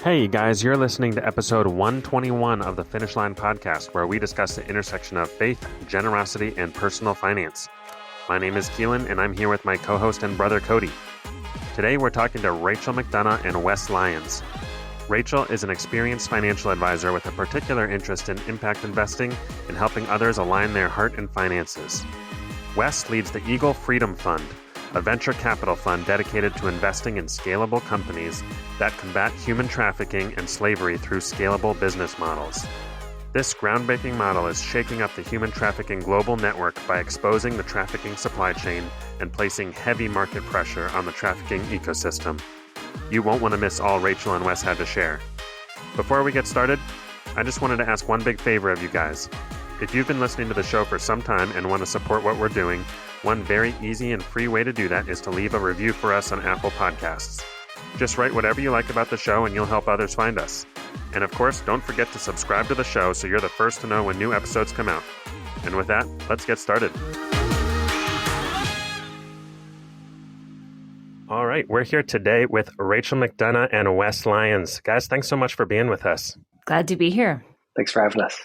Hey, you guys, you're listening to episode 121 of the Finish Line podcast, where we discuss the intersection of faith, generosity, and personal finance. My name is Keelan, and I'm here with my co-host and brother, Cody. Today, we're talking to Rachel McDonough and Wes Lyons. Rachel is an experienced financial advisor with a particular interest in impact investing and helping others align their heart and finances. Wes leads the Eagle Freedom Fund, a venture capital fund dedicated to investing in scalable companies that combat human trafficking and slavery through scalable business models. This groundbreaking model is shaking up the human trafficking global network by exposing the trafficking supply chain and placing heavy market pressure on the trafficking ecosystem. You won't want to miss all Rachel and Wes had to share. Before we get started, I just wanted to ask one big favor of you guys. If you've been listening to the show for some time and want to support what we're doing, one very easy and free way to do that is to leave a review for us on Apple Podcasts. Just write whatever you like about the show and you'll help others find us. And of course, don't forget to subscribe to the show so you're the first to know when new episodes come out. And with that, let's get started. All right, we're here today with Rachel McDonough and Wes Lyons. Guys, thanks so much for being with us. Glad to be here. Thanks for having us.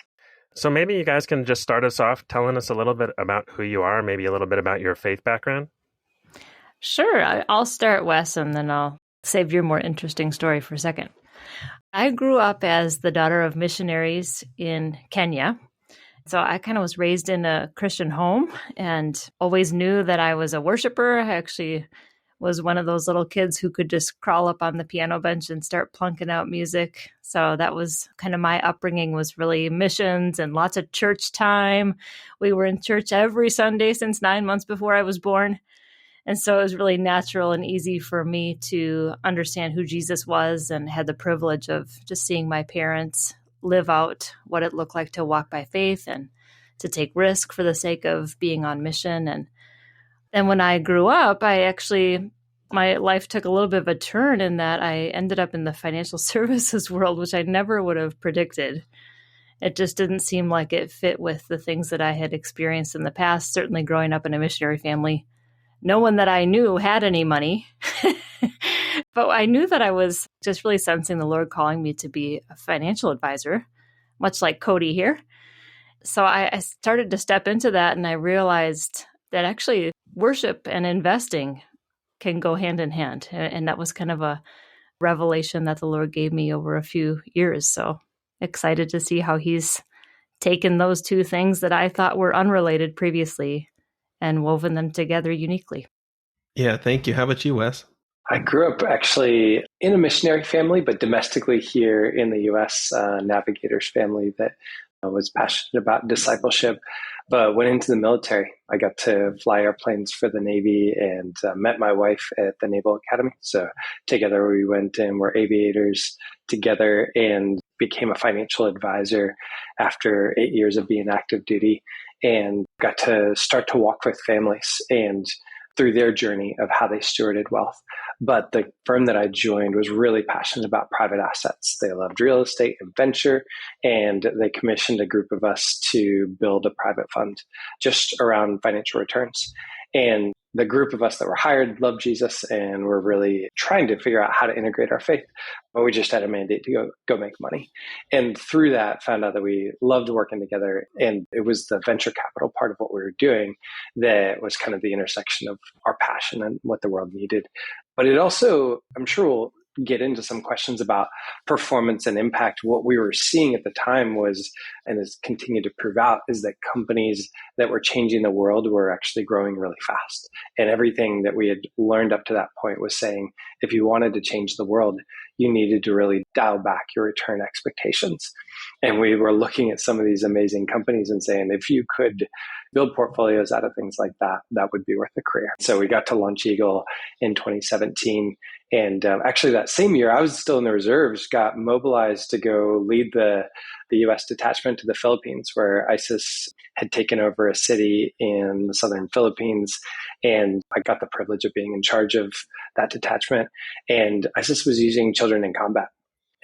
So maybe you guys can just start us off telling us a little bit about who you are, maybe a little bit about your faith background. Sure. I'll start, Wes, and then I'll save your more interesting story for a second. I grew up as the daughter of missionaries in Kenya. So I kind of was raised in a Christian home and always knew that I was a worshiper. I actually was one of those little kids who could just crawl up on the piano bench and start plunking out music. So that was kind of my upbringing, was really missions and lots of church time. We were in church every Sunday since 9 months before I was born. And so it was really natural and easy for me to understand who Jesus was, and had the privilege of just seeing my parents live out what it looked like to walk by faith and to take risk for the sake of being on mission. And then when I grew up, my life took a little bit of a turn in that I ended up in the financial services world, which I never would have predicted. It just didn't seem like it fit with the things that I had experienced in the past, certainly growing up in a missionary family. No one that I knew had any money, but I knew that I was just really sensing the Lord calling me to be a financial advisor, much like Cody here. So I started to step into that, and I realized that actually worship and investing can go hand in hand. And that was kind of a revelation that the Lord gave me over a few years. So excited to see how He's taken those two things that I thought were unrelated previously and woven them together uniquely. Yeah, thank you. How about you, Wes? I grew up actually in a missionary family, but domestically here in the U.S., navigators family that was passionate about discipleship, but went into the military. I got to fly airplanes for the Navy and met my wife at the Naval Academy. So together we went and were aviators together, and became a financial advisor after 8 years of being active duty, and got to start to walk with families and through their journey of how they stewarded wealth. But the firm that I joined was really passionate about private assets. They loved real estate and venture, and they commissioned a group of us to build a private fund just around financial returns. And the group of us that were hired loved Jesus and were really trying to figure out how to integrate our faith, but we just had a mandate to go make money. And through that, found out that we loved working together. And it was the venture capital part of what we were doing that was kind of the intersection of our passion and what the world needed. But it also, I'm sure we'll get into some questions about performance and impact. What we were seeing at the time was, and has continued to prove out, is that companies that were changing the world were actually growing really fast. And everything that we had learned up to that point was saying, if you wanted to change the world, you needed to really dial back your return expectations. And we were looking at some of these amazing companies and saying, if you could build portfolios out of things like that, that would be worth a career. So we got to launch Eagle in 2017. And actually that same year, I was still in the reserves, got mobilized to go lead the U.S. detachment to the Philippines, where ISIS had taken over a city in the southern Philippines. And I got the privilege of being in charge of that detachment. And ISIS was using children in combat.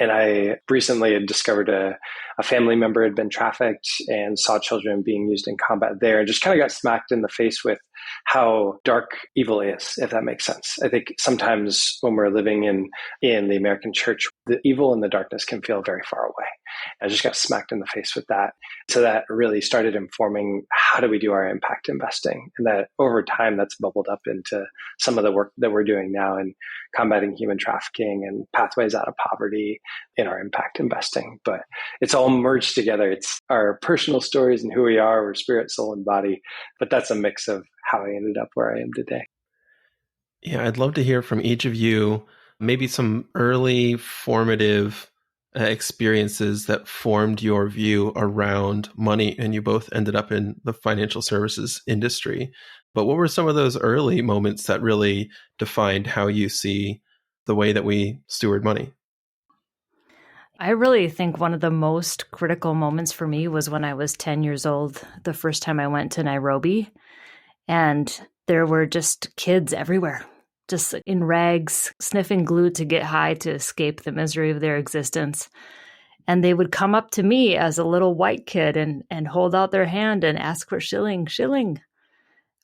And I recently had discovered a family member had been trafficked and saw children being used in combat there, and just kind of got smacked in the face with how dark evil is, if that makes sense. I think sometimes when we're living in the American church, the evil and the darkness can feel very far away. I just got smacked in the face with that. So that really started informing how do we do our impact investing? And that over time, that's bubbled up into some of the work that we're doing now in combating human trafficking and pathways out of poverty in our impact investing. But it's all merged together. It's our personal stories and who we are. We're spirit, soul, and body. But that's a mix of how I ended up where I am today. Yeah, I'd love to hear from each of you, maybe some early formative experiences that formed your view around money, and you both ended up in the financial services industry. But what were some of those early moments that really defined how you see the way that we steward money? I really think one of the most critical moments for me was when I was 10 years old, the first time I went to Nairobi, and there were just kids everywhere, just in rags, sniffing glue to get high to escape the misery of their existence. And they would come up to me as a little white kid and hold out their hand and ask for shilling,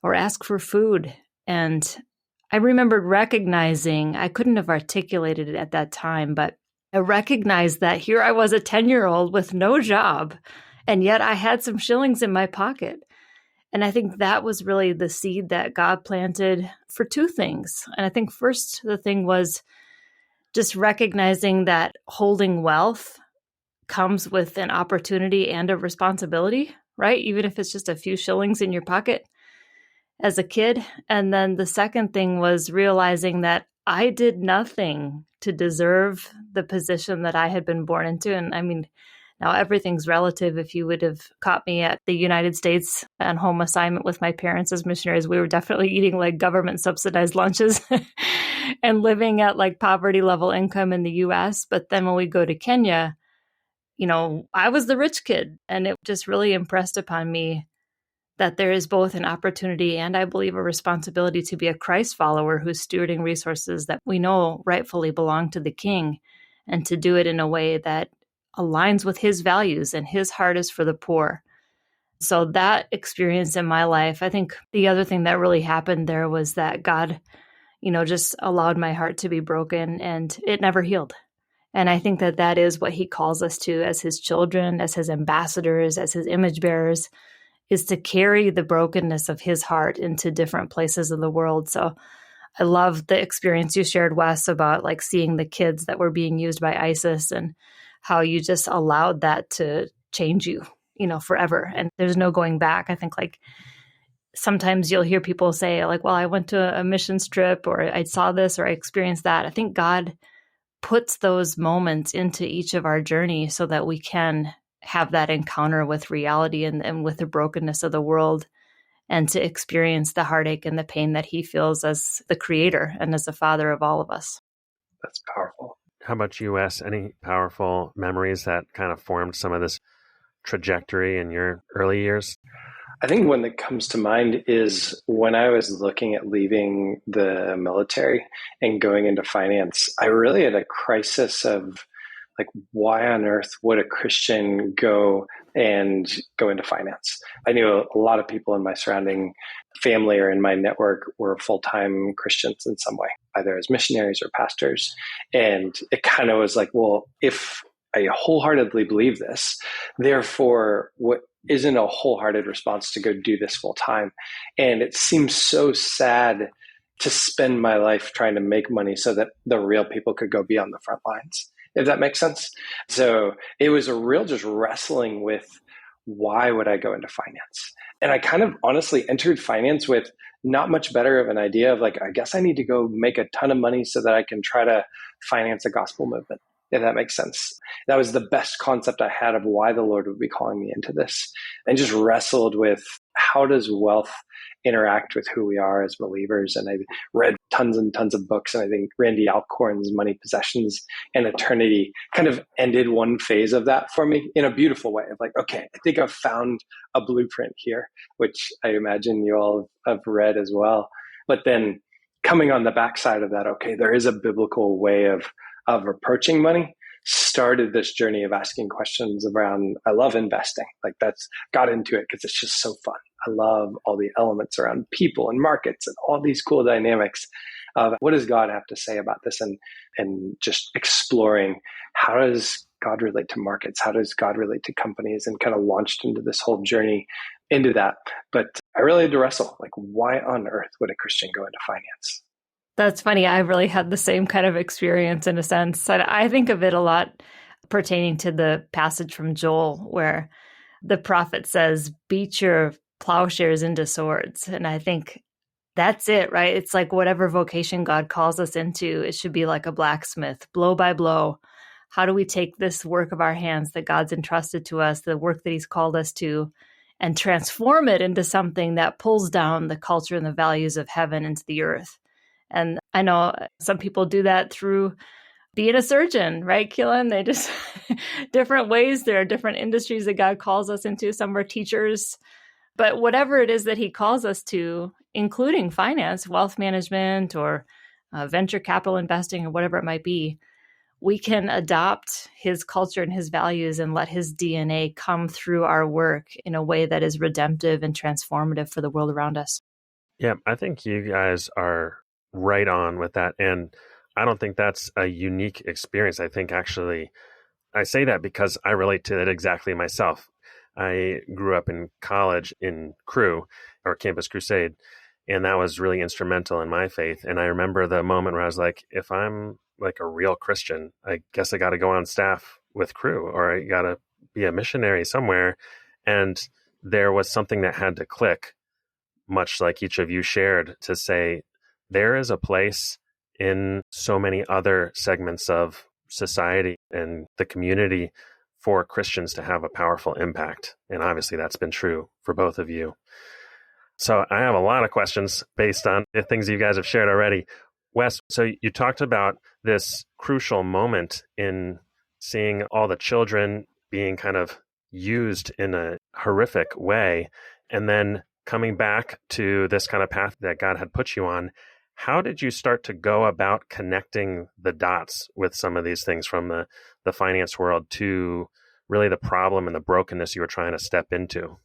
or ask for food. And I remembered recognizing, I couldn't have articulated it at that time, but I recognized that here I was, a 10-year-old with no job, and yet I had some shillings in my pocket. And I think that was really the seed that God planted for two things. And I think first, the thing was just recognizing that holding wealth comes with an opportunity and a responsibility, right? Even if it's just a few shillings in your pocket as a kid. And then the second thing was realizing that I did nothing to deserve the position that I had been born into. And I mean, now everything's relative. If you would have caught me at the United States on home assignment with my parents as missionaries, we were definitely eating like government subsidized lunches and living at like poverty level income in the US. But then when we go to Kenya, I was the rich kid, and it just really impressed upon me that there is both an opportunity and, I believe, a responsibility to be a Christ follower who's stewarding resources that we know rightfully belong to the King, and to do it in a way that aligns with his values, and his heart is for the poor. So that experience in my life, I think the other thing that really happened there was that God, just allowed my heart to be broken, and it never healed. And I think that that is what he calls us to as his children, as his ambassadors, as his image bearers, is to carry the brokenness of his heart into different places of the world. So I love the experience you shared, Wes, about like seeing the kids that were being used by ISIS and how you just allowed that to change you, forever. And there's no going back. I think like sometimes you'll hear people say like, well, I went to a mission trip, or I saw this, or I experienced that. I think God puts those moments into each of our journey so that we can have that encounter with reality and with the brokenness of the world, and to experience the heartache and the pain that he feels as the creator and as the father of all of us. That's powerful. How about you, Wes? Any powerful memories that kind of formed some of this trajectory in your early years? I think one that comes to mind is when I was looking at leaving the military and going into finance, I really had a crisis of like, why on earth would a Christian go into finance? I knew a lot of people in my surrounding family or in my network were full-time Christians in some way, either as missionaries or pastors. And it kind of was like, well, if I wholeheartedly believe this, therefore, what isn't a wholehearted response to go do this full time? And it seems so sad to spend my life trying to make money so that the real people could go be on the front lines, if that makes sense. So it was a real just wrestling with, why would I go into finance? And I kind of honestly entered finance with not much better of an idea of like, I guess I need to go make a ton of money so that I can try to finance a gospel movement, if that makes sense. That was the best concept I had of why the Lord would be calling me into this, and just wrestled with, how does wealth interact with who we are as believers? And I read tons and tons of books, and I think Randy Alcorn's Money, Possessions, and Eternity kind of ended one phase of that for me in a beautiful way of like, okay, I think I've found a blueprint here, which I imagine you all have read as well. But then coming on the backside of that, okay, there is a biblical way of approaching money. started this journey of asking questions around, I love investing. Like got into it because it's just so fun. I love all the elements around people and markets and all these cool dynamics of what does God have to say about this, and just exploring how does God relate to markets? How does God relate to companies? And kind of launched into this whole journey into that. But I really had to wrestle, like, why on earth would a Christian go into finance? That's funny. I really had the same kind of experience in a sense. I think of it a lot pertaining to the passage from Joel where the prophet says, beat your plowshares into swords. And I think that's it, right? It's like whatever vocation God calls us into, it should be like a blacksmith, blow by blow. How do we take this work of our hands that God's entrusted to us, the work that he's called us to, and transform it into something that pulls down the culture and the values of heaven into the earth? And I know some people do that through being a surgeon, right, Keelan? They just, different ways. There are different industries that God calls us into. Some are teachers. But whatever it is that he calls us to, including finance, wealth management, or venture capital investing, or whatever it might be, we can adopt his culture and his values and let his DNA come through our work in a way that is redemptive and transformative for the world around us. Yeah, I think you guys are right on with that. And I don't think that's a unique experience. I think actually, I say that because I relate to it exactly myself. I grew up in college in Cru, or Campus Crusade, and that was really instrumental in my faith. And I remember the moment where I was like, if I'm like a real Christian, I guess I got to go on staff with Cru, or I got to be a missionary somewhere. And there was something that had to click, much like each of you shared, to say, there is a place in so many other segments of society and the community for Christians to have a powerful impact. And obviously that's been true for both of you. So I have a lot of questions based on the things you guys have shared already. Wes, so you talked about this crucial moment in seeing all the children being kind of used in a horrific way, and then coming back to this kind of path that God had put you on. How did you start to go about connecting the dots with some of these things from the finance world to really the problem and the brokenness you were trying to step into?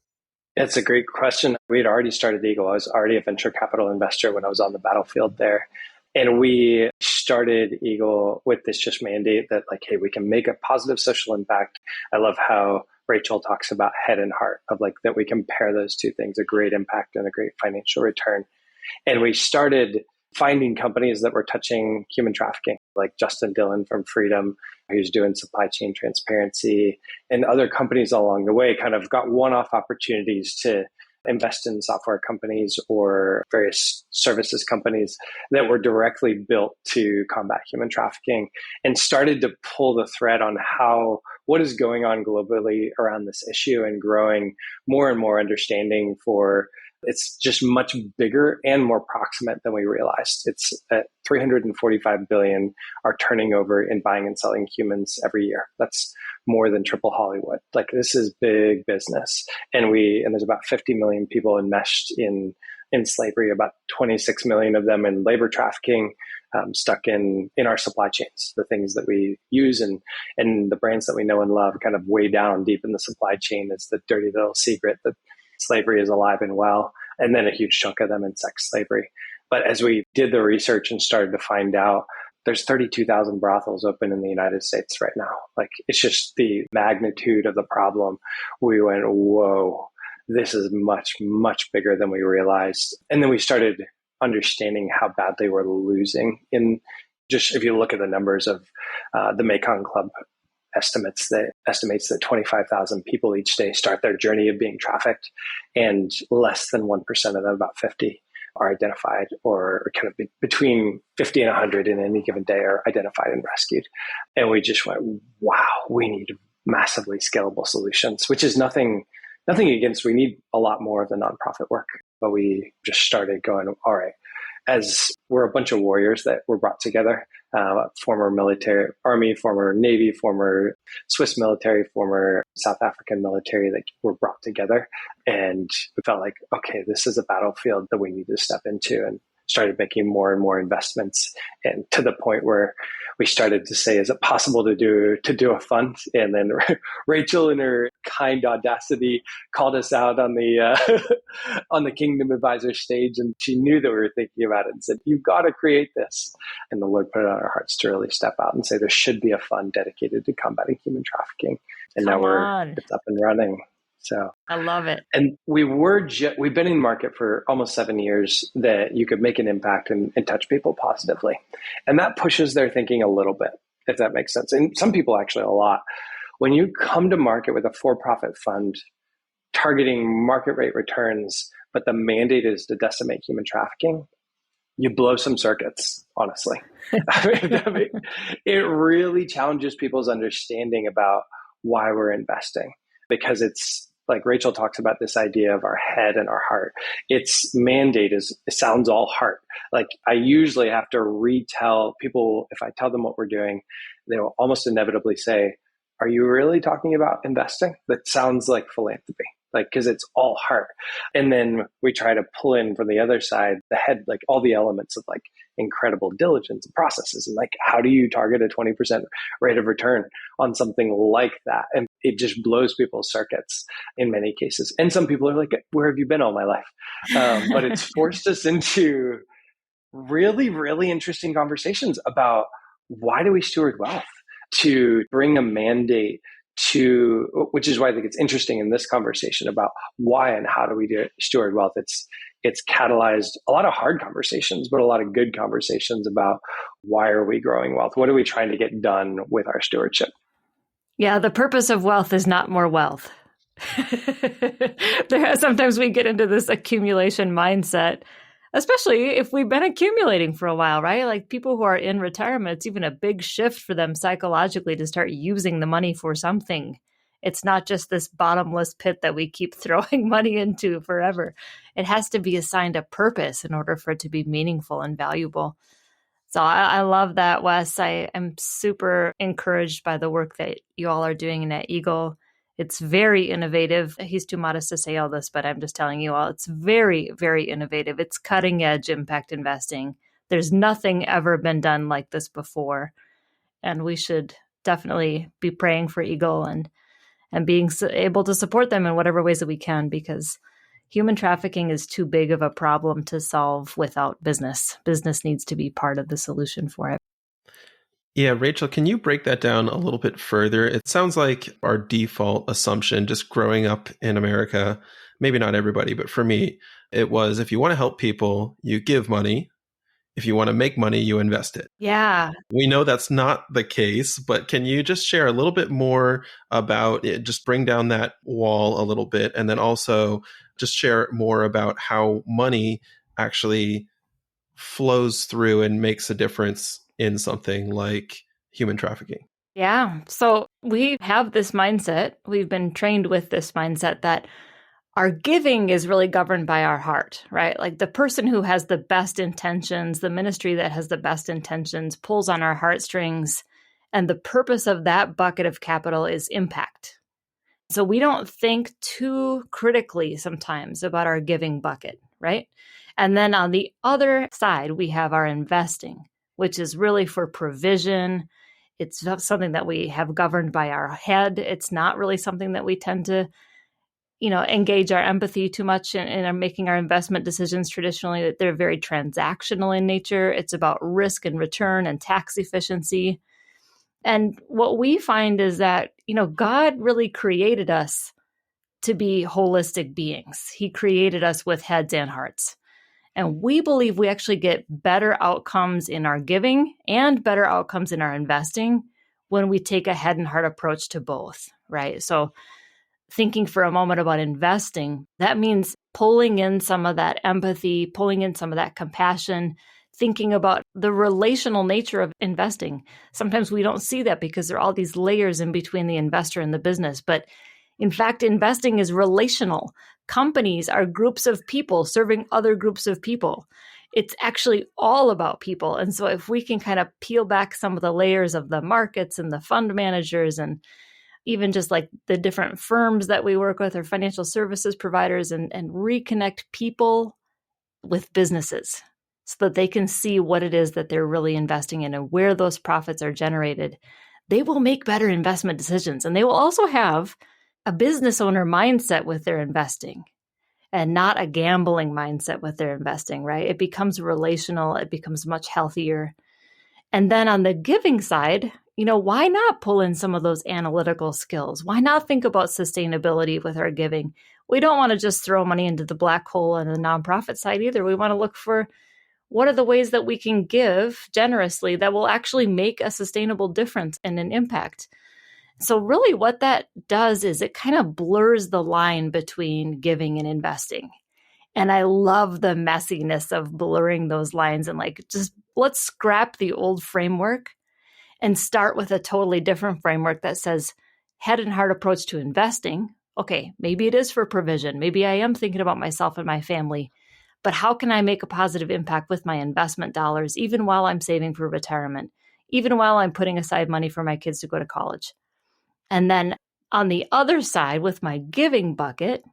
It's a great question. We had already started Eagle. I was already a venture capital investor when I was on the battlefield there. And we started Eagle with this just mandate that, like, hey, we can make a positive social impact. I love how Rachel talks about head and heart, of like that we can pair those two things, a great impact and a great financial return. And we started finding companies that were touching human trafficking, like Justin Dillon from Freedom, who's doing supply chain transparency, and other companies along the way kind of got one-off opportunities to invest in software companies or various services companies that were directly built to combat human trafficking, and started to pull the thread on what is going on globally around this issue, and growing more and more understanding for it's just much bigger and more proximate than we realized. It's at 345 billion are turning over in buying and selling humans every year. That's more than triple Hollywood. Like, this is big business. And there's about 50 million people enmeshed in slavery, about 26 million of them in labor trafficking, stuck in our supply chains, the things that we use and the brands that we know and love, kind of way down deep in the supply chain is the dirty little secret that slavery is alive and well, and then a huge chunk of them in sex slavery. But as we did the research and started to find out, there's 32,000 brothels open in the United States right now. Like, it's just the magnitude of the problem. We went, whoa, this is much, much bigger than we realized. And then we started understanding how badly we're losing in just, if you look at the numbers of the Mekong Club estimates that 25,000 people each day start their journey of being trafficked, and less than 1% of them, about 50, are identified, or kind of between 50 and 100 in any given day are identified and rescued. And we just went, wow, we need massively scalable solutions, which is nothing against, we need a lot more of the nonprofit work. But we just started going, all right, as we're a bunch of warriors that were brought together, former military, Army, former Navy, former Swiss military, former South African military that were brought together. And we felt like, okay, this is a battlefield that we need to step into. And started making more and more investments, and to the point where we started to say, is it possible to do a fund? And then Rachel, in her kind audacity, called us out on the on the Kingdom Advisor stage, and she knew that we were thinking about it and said, you've got to create this. And the Lord put it on our hearts to really step out and say there should be a fund dedicated to combating human trafficking. And now it's up and running. So I love it. And we've been in market for almost 7 years that you could make an impact and touch people positively. And that pushes their thinking a little bit, if that makes sense. And some people actually a lot. When you come to market with a for-profit fund targeting market rate returns, but the mandate is to decimate human trafficking, you blow some circuits, honestly. It really challenges people's understanding about why we're investing, because it's like Rachel talks about this idea of our head and our heart. Its mandate it sounds all heart. Like I usually have to retell people, if I tell them what we're doing, they will almost inevitably say, are you really talking about investing? That sounds like philanthropy, like, because it's all heart. And then we try to pull in from the other side, the head, like all the elements of like incredible diligence and processes. And like, how do you target a 20% rate of return on something like that? And it just blows people's circuits in many cases. And some people are like, where have you been all my life? But it's forced us into really, really interesting conversations about why do we steward wealth, to bring a mandate to, which is why I think it's interesting in this conversation about why and how do we steward wealth. It's catalyzed a lot of hard conversations, but a lot of good conversations about why are we growing wealth? What are we trying to get done with our stewardship? Yeah, the purpose of wealth is not more wealth. Sometimes we get into this accumulation mindset, especially if we've been accumulating for a while, right? Like people who are in retirement, it's even a big shift for them psychologically to start using the money for something. It's not just this bottomless pit that we keep throwing money into forever. It has to be assigned a purpose in order for it to be meaningful and valuable. So I love that, Wes. I am super encouraged by the work that you all are doing at Eagle. It's very innovative. He's too modest to say all this, but I'm just telling you all, it's very, very innovative. It's cutting edge impact investing. There's nothing ever been done like this before. And we should definitely be praying for Eagle and being able to support them in whatever ways that we can, because human trafficking is too big of a problem to solve without business. Business needs to be part of the solution for it. Yeah, Rachel, can you break that down a little bit further? It sounds like our default assumption, just growing up in America, maybe not everybody, but for me, it was if you want to help people, you give money. If you want to make money, you invest it. Yeah. We know that's not the case, but can you just share a little bit more about it? Just bring down that wall a little bit, and then also just share more about how money actually flows through and makes a difference in something like human trafficking. Yeah. So we have this mindset. We've been trained with this mindset that our giving is really governed by our heart, right? Like the person who has the best intentions, the ministry that has the best intentions pulls on our heartstrings. And the purpose of that bucket of capital is impact. So we don't think too critically sometimes about our giving bucket, right? And then on the other side, we have our investing, which is really for provision. It's something that we have governed by our head. It's not really something that we tend to, engage our empathy too much in making our investment decisions traditionally. They're very transactional in nature. It's about risk and return and tax efficiency. And what we find is that, God really created us to be holistic beings. He created us with heads and hearts. And we believe we actually get better outcomes in our giving and better outcomes in our investing when we take a head and heart approach to both, right? So thinking for a moment about investing, that means pulling in some of that empathy, pulling in some of that compassion, thinking about the relational nature of investing. Sometimes we don't see that because there are all these layers in between the investor and the business. But in fact, investing is relational. Companies are groups of people serving other groups of people. It's actually all about people. And so if we can kind of peel back some of the layers of the markets and the fund managers and even just like the different firms that we work with or financial services providers and reconnect people with businesses, so that they can see what it is that they're really investing in and where those profits are generated, they will make better investment decisions. And they will also have a business owner mindset with their investing and not a gambling mindset with their investing, right? It becomes relational. It becomes much healthier. And then on the giving side, why not pull in some of those analytical skills? Why not think about sustainability with our giving? We don't want to just throw money into the black hole on the nonprofit side either. We want to look for what are the ways that we can give generously that will actually make a sustainable difference and an impact. So really what that does is it kind of blurs the line between giving and investing. And I love the messiness of blurring those lines and just let's scrap the old framework and start with a totally different framework that says head and heart approach to investing. Okay, maybe it is for provision. Maybe I am thinking about myself and my family, but how can I make a positive impact with my investment dollars, even while I'm saving for retirement, even while I'm putting aside money for my kids to go to college? And then on the other side with my giving bucket,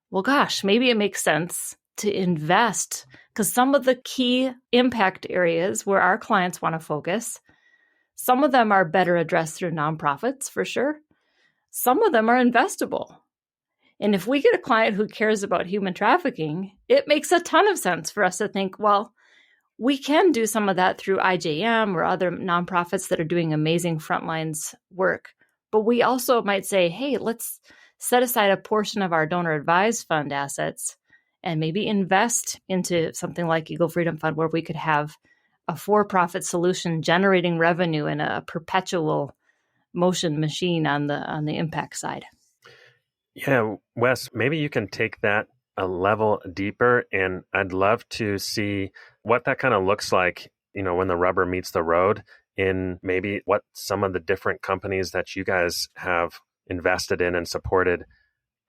well, gosh, maybe it makes sense to invest because some of the key impact areas where our clients want to focus, some of them are better addressed through nonprofits for sure. Some of them are investable. And if we get a client who cares about human trafficking, it makes a ton of sense for us to think, well, we can do some of that through IJM or other nonprofits that are doing amazing frontlines work. But we also might say, hey, let's set aside a portion of our donor advised fund assets and maybe invest into something like Eagle Freedom Fund where we could have a for-profit solution generating revenue in a perpetual motion machine on the impact side. Yeah, Wes, maybe you can take that a level deeper, and I'd love to see what that kind of looks like, when the rubber meets the road, in maybe what some of the different companies that you guys have invested in and supported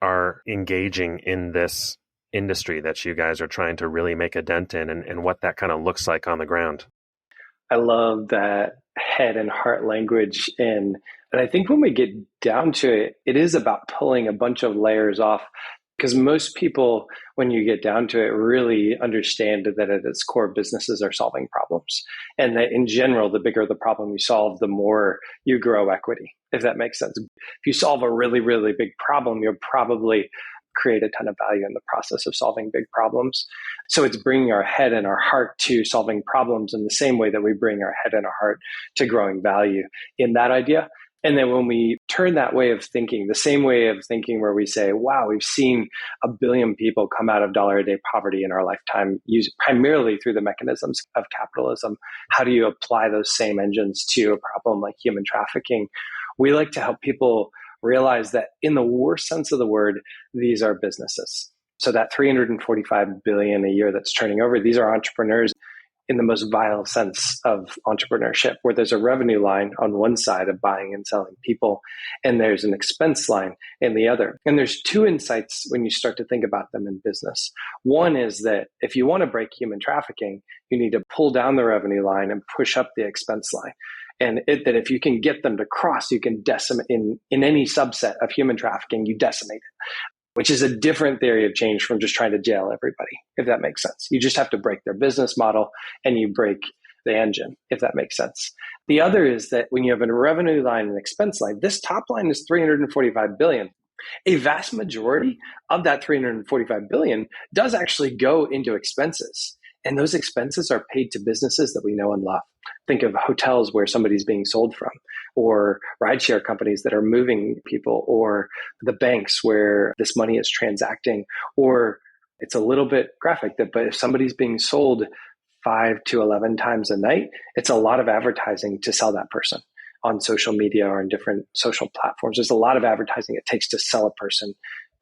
are engaging in this industry that you guys are trying to really make a dent in, and what that kind of looks like on the ground. I love that head and heart language. And I think when we get down to it, it is about pulling a bunch of layers off. Because most people, when you get down to it, really understand that at its core, businesses are solving problems. And that in general, the bigger the problem you solve, the more you grow equity, if that makes sense. If you solve a really, really big problem, you'll probably create a ton of value in the process of solving big problems. So it's bringing our head and our heart to solving problems in the same way that we bring our head and our heart to growing value in that idea. And then when we turn that way of thinking, the same way of thinking where we say, wow, we've seen 1 billion people come out of dollar-a-day poverty in our lifetime, used primarily through the mechanisms of capitalism. How do you apply those same engines to a problem like human trafficking? We like to help people realize that in the worst sense of the word, these are businesses. So that 345 billion a year that's turning over, these are entrepreneurs in the most vile sense of entrepreneurship, where there's a revenue line on one side of buying and selling people, and there's an expense line in the other. And there's two insights when you start to think about them in business. One is that if you want to break human trafficking, you need to pull down the revenue line and push up the expense line. And that if you can get them to cross, you can decimate in any subset of human trafficking, you decimate it, which is a different theory of change from just trying to jail everybody, if that makes sense. You just have to break their business model and you break the engine, if that makes sense. The other is that when you have a revenue line and expense line, this top line is 345 billion. A vast majority of that 345 billion does actually go into expenses. And those expenses are paid to businesses that we know and love. Think of hotels where somebody's being sold from, or rideshare companies that are moving people, or the banks where this money is transacting, or it's a little bit graphic, but if somebody's being sold 5 to 11 times a night, it's a lot of advertising to sell that person on social media or in different social platforms. There's a lot of advertising it takes to sell a person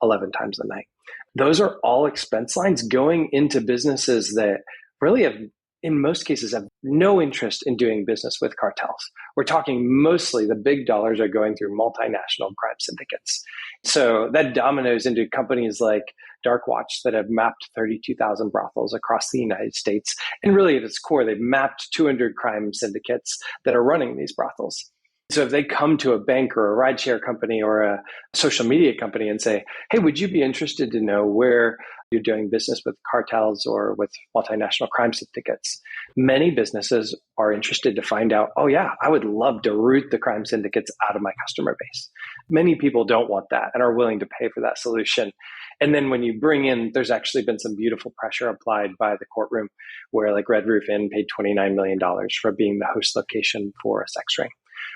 11 times a night. Those are all expense lines going into businesses that really have, in most cases, have no interest in doing business with cartels. We're talking mostly the big dollars are going through multinational crime syndicates. So that dominoes into companies like Darkwatch that have mapped 32,000 brothels across the United States. And really at its core, they've mapped 200 crime syndicates that are running these brothels. So if they come to a bank or a rideshare company or a social media company and say, hey, would you be interested to know where you're doing business with cartels or with multinational crime syndicates. Many businesses are interested to find out, oh yeah, I would love to root the crime syndicates out of my customer base. Many people don't want that and are willing to pay for that solution. And then when you bring in, there's actually been some beautiful pressure applied by the courtroom where like Red Roof Inn paid $29 million for being the host location for a sex ring.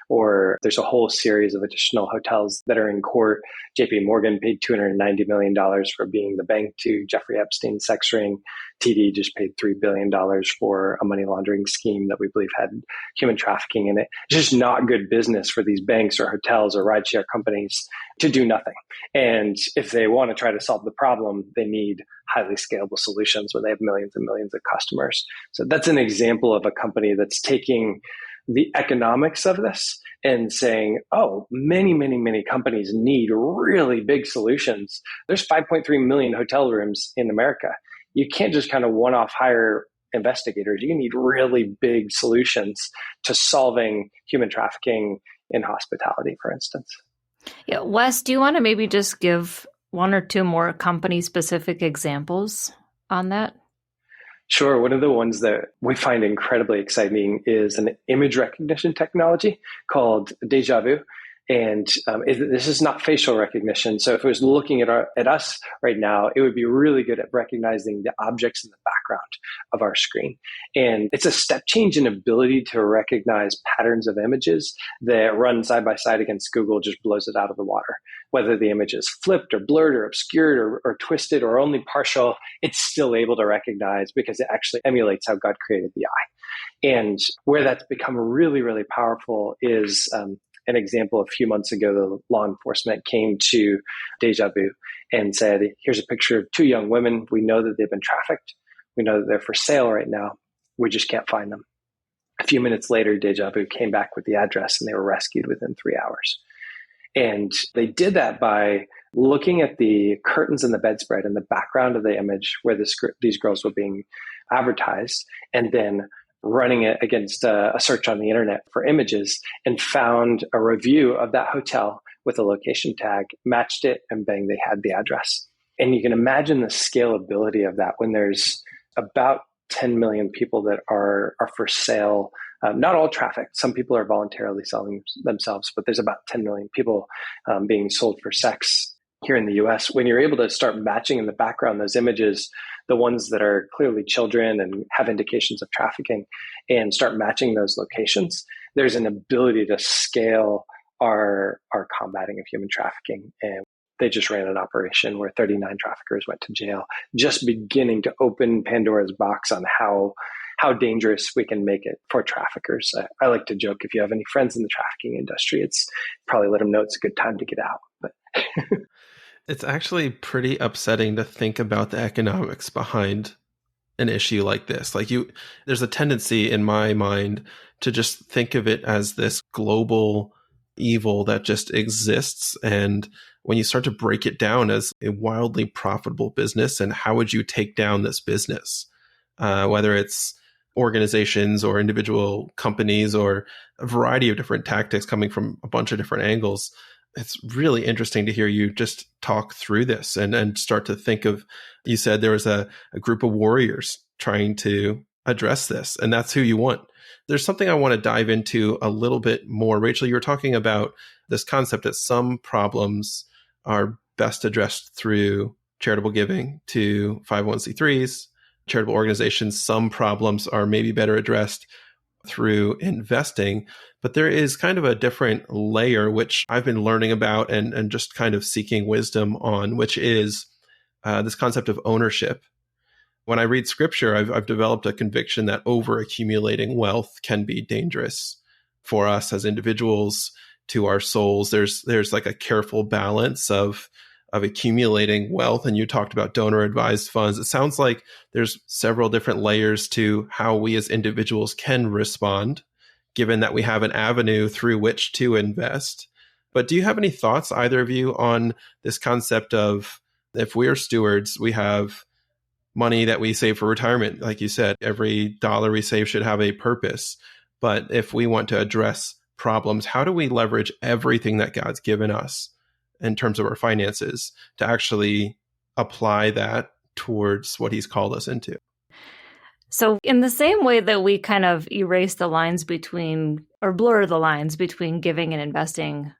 Or there's a whole series of additional hotels that are in court. JP Morgan paid $290 million for being the bank to Jeffrey Epstein's sex ring. TD just paid $3 billion for a money laundering scheme that we believe had human trafficking in it. It's just not good business for these banks or hotels or rideshare companies to do nothing. And if they want to try to solve the problem, they need highly scalable solutions when they have millions and millions of customers. So that's an example of a company that's taking the economics of this and saying, oh, many, many, many companies need really big solutions. There's 5.3 million hotel rooms in America. You can't just kind of one-off hire investigators. You need really big solutions to solving human trafficking in hospitality, for instance. Yeah, Wes, do you want to maybe just give one or two more company-specific examples on that? Sure. One of the ones that we find incredibly exciting is an image recognition technology called Deja Vu. And this is not facial recognition. So if it was looking at us right now, it would be really good at recognizing the objects in the background of our screen. And it's a step change in ability to recognize patterns of images that run side by side against Google just blows it out of the water. Whether the image is flipped or blurred or obscured or twisted or only partial, it's still able to recognize because it actually emulates how God created the eye. And where that's become really, really powerful is an example. A few months ago, the law enforcement came to Deja Vu and said, here's a picture of two young women. We know that they've been trafficked. We know that they're for sale right now. We just can't find them. A few minutes later, Deja Vu came back with the address and they were rescued within 3 hours. And they did that by looking at the curtains and the bedspread in the background of the image where these girls were being advertised, and then running it against a search on the internet for images, and found a review of that hotel with a location tag, matched it, and bang, they had the address. And you can imagine the scalability of that when there's about 10 million people that are for sale. Not all trafficked. Some people are voluntarily selling themselves, but there's about 10 million people being sold for sex here in the US. When you're able to start matching in the background those images, the ones that are clearly children and have indications of trafficking, and start matching those locations, there's an ability to scale our combating of human trafficking. And they just ran an operation where 39 traffickers went to jail, just beginning to open Pandora's box on how dangerous we can make it for traffickers. I like to joke, if you have any friends in the trafficking industry, it's probably let them know it's a good time to get out. But it's actually pretty upsetting to think about the economics behind an issue like this. There's a tendency in my mind to just think of it as this global evil that just exists. And when you start to break it down as a wildly profitable business, and how would you take down this business? Whether it's organizations or individual companies or a variety of different tactics coming from a bunch of different angles. It's really interesting to hear you just talk through this and start to think of, you said there was a group of warriors trying to address this, and that's who you want. There's something I want to dive into a little bit more. Rachel, you were talking about this concept that some problems are best addressed through charitable giving to 501c3s, charitable organizations. Some problems are maybe better addressed through investing, but there is kind of a different layer, which I've been learning about and just kind of seeking wisdom on, which is this concept of ownership. When I read scripture, I've developed a conviction that over accumulating wealth can be dangerous for us as individuals, to our souls. There's like a careful balance of accumulating wealth. And you talked about donor advised funds. It sounds like there's several different layers to how we as individuals can respond, given that we have an avenue through which to invest. But do you have any thoughts, either of you, on this concept of, if we are stewards, we have money that we save for retirement? Like you said, every dollar we save should have a purpose. But if we want to address problems, how do we leverage everything that God's given us in terms of our finances to actually apply that towards what he's called us into. So in the same way that we kind of erase the lines between, or blur the lines between giving and investing,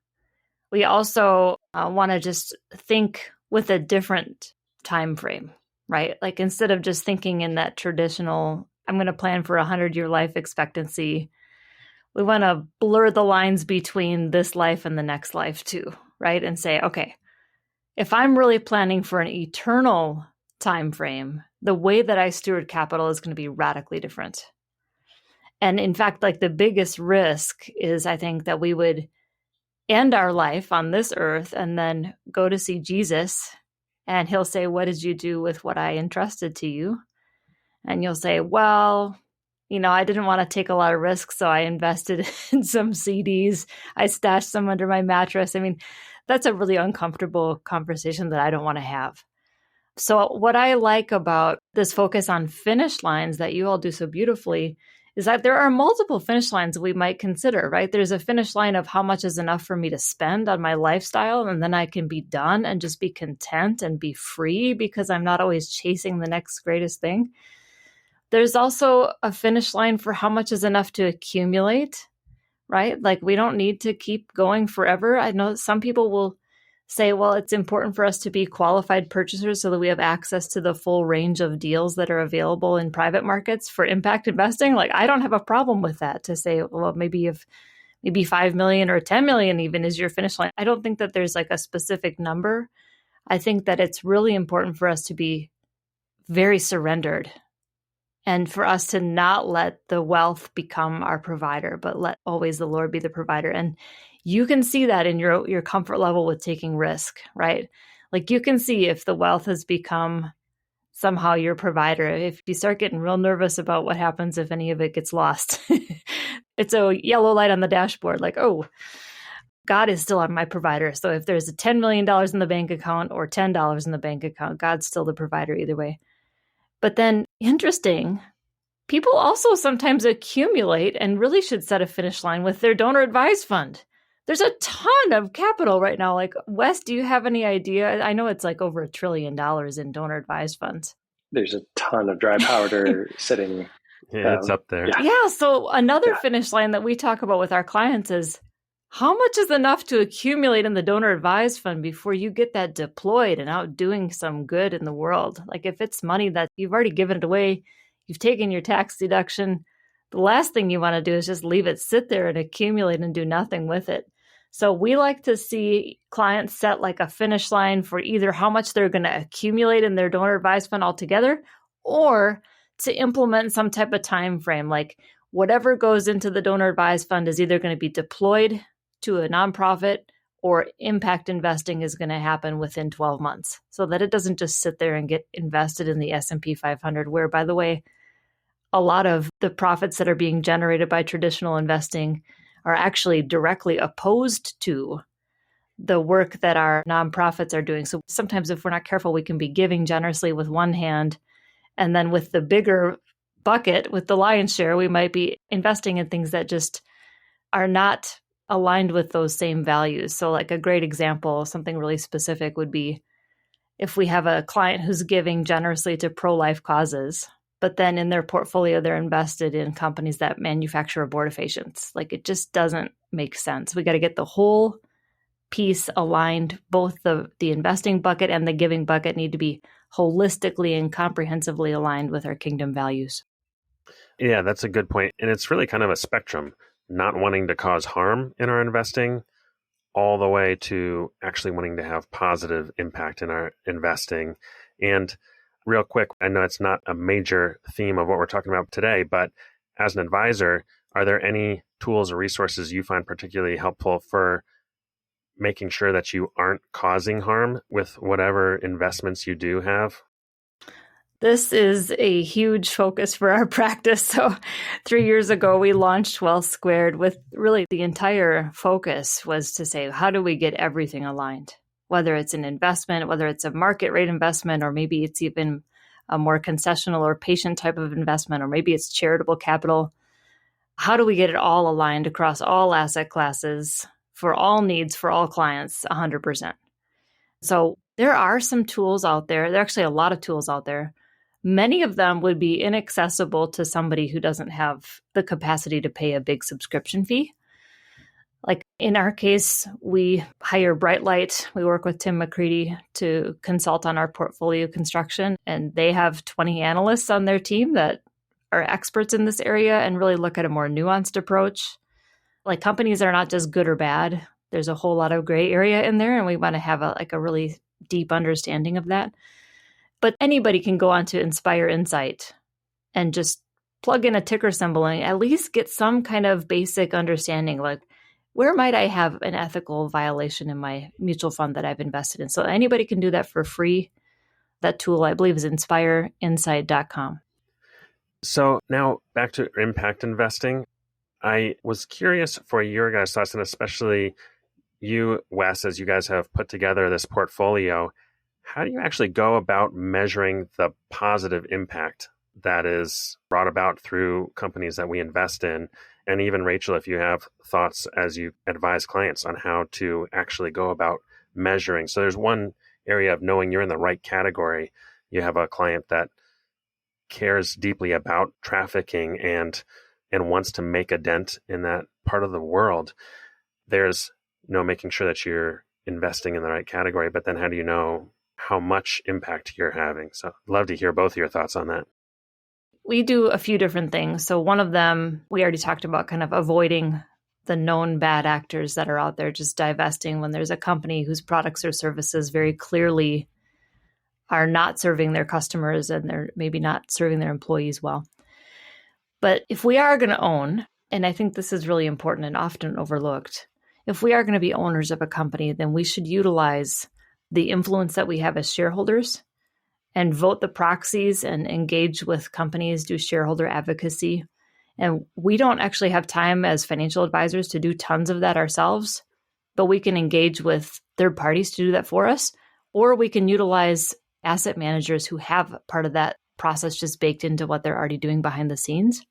we also want to just think with a different time frame, right? Like instead of just thinking in that traditional, I'm going to plan for 100-year life expectancy, we want to blur the lines between this life and the next life too, right? And say, okay, if I'm really planning for an eternal time frame, the way that I steward capital is going to be radically different. And in fact, like the biggest risk is, I think, that we would end our life on this earth and then go to see Jesus, and he'll say, what did you do with what I entrusted to you? And you'll say, well, I didn't want to take a lot of risks, so I invested in some CDs. I stashed some under my mattress. I mean, that's a really uncomfortable conversation that I don't want to have. So what I like about this focus on finish lines that you all do so beautifully is that there are multiple finish lines we might consider, right? There's a finish line of how much is enough for me to spend on my lifestyle, and then I can be done and just be content and be free because I'm not always chasing the next greatest thing. There's also a finish line for how much is enough to accumulate, right? Like we don't need to keep going forever. I know some people will say, well, it's important for us to be qualified purchasers so that we have access to the full range of deals that are available in private markets for impact investing. Like I don't have a problem with that, to say, well, maybe 5 million or 10 million even is your finish line. I don't think that there's like a specific number. I think that it's really important for us to be very surrendered and for us to not let the wealth become our provider, but let always the Lord be the provider. And you can see that in your comfort level with taking risk, right? Like you can see if the wealth has become somehow your provider. If you start getting real nervous about what happens if any of it gets lost, it's a yellow light on the dashboard. Like, oh, God is still my provider. So if there's a $10 million in the bank account or $10 in the bank account, God's still the provider either way. But then interesting, people also sometimes accumulate and really should set a finish line with their donor advised fund. There's a ton of capital right now. Like, Wes, do you have any idea? I know it's like over $1 trillion in donor advised funds. There's a ton of dry powder sitting. Yeah, it's up there. Yeah. So another finish line that we talk about with our clients is how much is enough to accumulate in the donor advised fund before you get that deployed and out doing some good in the world? Like if it's money that you've already given it away, you've taken your tax deduction, the last thing you want to do is just leave it sit there and accumulate and do nothing with it. So we like to see clients set like a finish line for either how much they're going to accumulate in their donor advised fund altogether, or to implement some type of time frame. Like whatever goes into the donor advised fund is either going to be deployed to a nonprofit or impact investing is going to happen within 12 months, so that it doesn't just sit there and get invested in the S&P 500, where, by the way, a lot of the profits that are being generated by traditional investing are actually directly opposed to the work that our nonprofits are doing. So sometimes if we're not careful, we can be giving generously with one hand, and then with the bigger bucket, with the lion's share, we might be investing in things that just are not aligned with those same values. So like a great example, something really specific would be if we have a client who's giving generously to pro-life causes, but then in their portfolio, they're invested in companies that manufacture abortifacients. Like it just doesn't make sense. We got to get the whole piece aligned. Both the investing bucket and the giving bucket need to be holistically and comprehensively aligned with our kingdom values. Yeah, that's a good point. And it's really kind of a spectrum, not wanting to cause harm in our investing, all the way to actually wanting to have positive impact in our investing. And real quick, I know it's not a major theme of what we're talking about today, but as an advisor, are there any tools or resources you find particularly helpful for making sure that you aren't causing harm with whatever investments you do have? This is a huge focus for our practice. So 3 years ago, we launched Wealth Squared with really the entire focus was to say, how do we get everything aligned? Whether it's an investment, whether it's a market rate investment, or maybe it's even a more concessional or patient type of investment, or maybe it's charitable capital. How do we get it all aligned across all asset classes for all needs, for all clients, 100%? So There are some tools out there. There are actually a lot of tools out there. Many of them would be inaccessible to somebody who doesn't have the capacity to pay a big subscription fee. Like in our case, we hire Brightlight. We work with Tim McCready to consult on our portfolio construction, and they have 20 analysts on their team that are experts in this area and really look at a more nuanced approach. Like companies are not just good or bad. There's a whole lot of gray area in there, and we want to have a really deep understanding of that. But anybody can go on to Inspire Insight and just plug in a ticker symbol and at least get some kind of basic understanding, like where might I have an ethical violation in my mutual fund that I've invested in? So anybody can do that for free. That tool, I believe, is inspireinsight.com. So now back to impact investing. I was curious for your guys' thoughts, and especially you, Wes, as you guys have put together this portfolio, how do you actually go about measuring the positive impact that is brought about through companies that we invest in? And even Rachel, if you have thoughts as you advise clients on how to actually go about measuring. So there's one area of knowing you're in the right category. You have a client that cares deeply about trafficking and wants to make a dent in that part of the world. There's making sure that you're investing in the right category, but then how do you know how much impact you're having? So I'd love to hear both of your thoughts on that. We do a few different things. So one of them, we already talked about kind of avoiding the known bad actors that are out there, just divesting when there's a company whose products or services very clearly are not serving their customers and they're maybe not serving their employees well. But if we are going to own, and I think this is really important and often overlooked, if we are going to be owners of a company, then we should utilize the influence that we have as shareholders and vote the proxies and engage with companies, do shareholder advocacy. And we don't actually have time as financial advisors to do tons of that ourselves, but we can engage with third parties to do that for us, or we can utilize asset managers who have part of that process just baked into what they're already doing behind the scenes.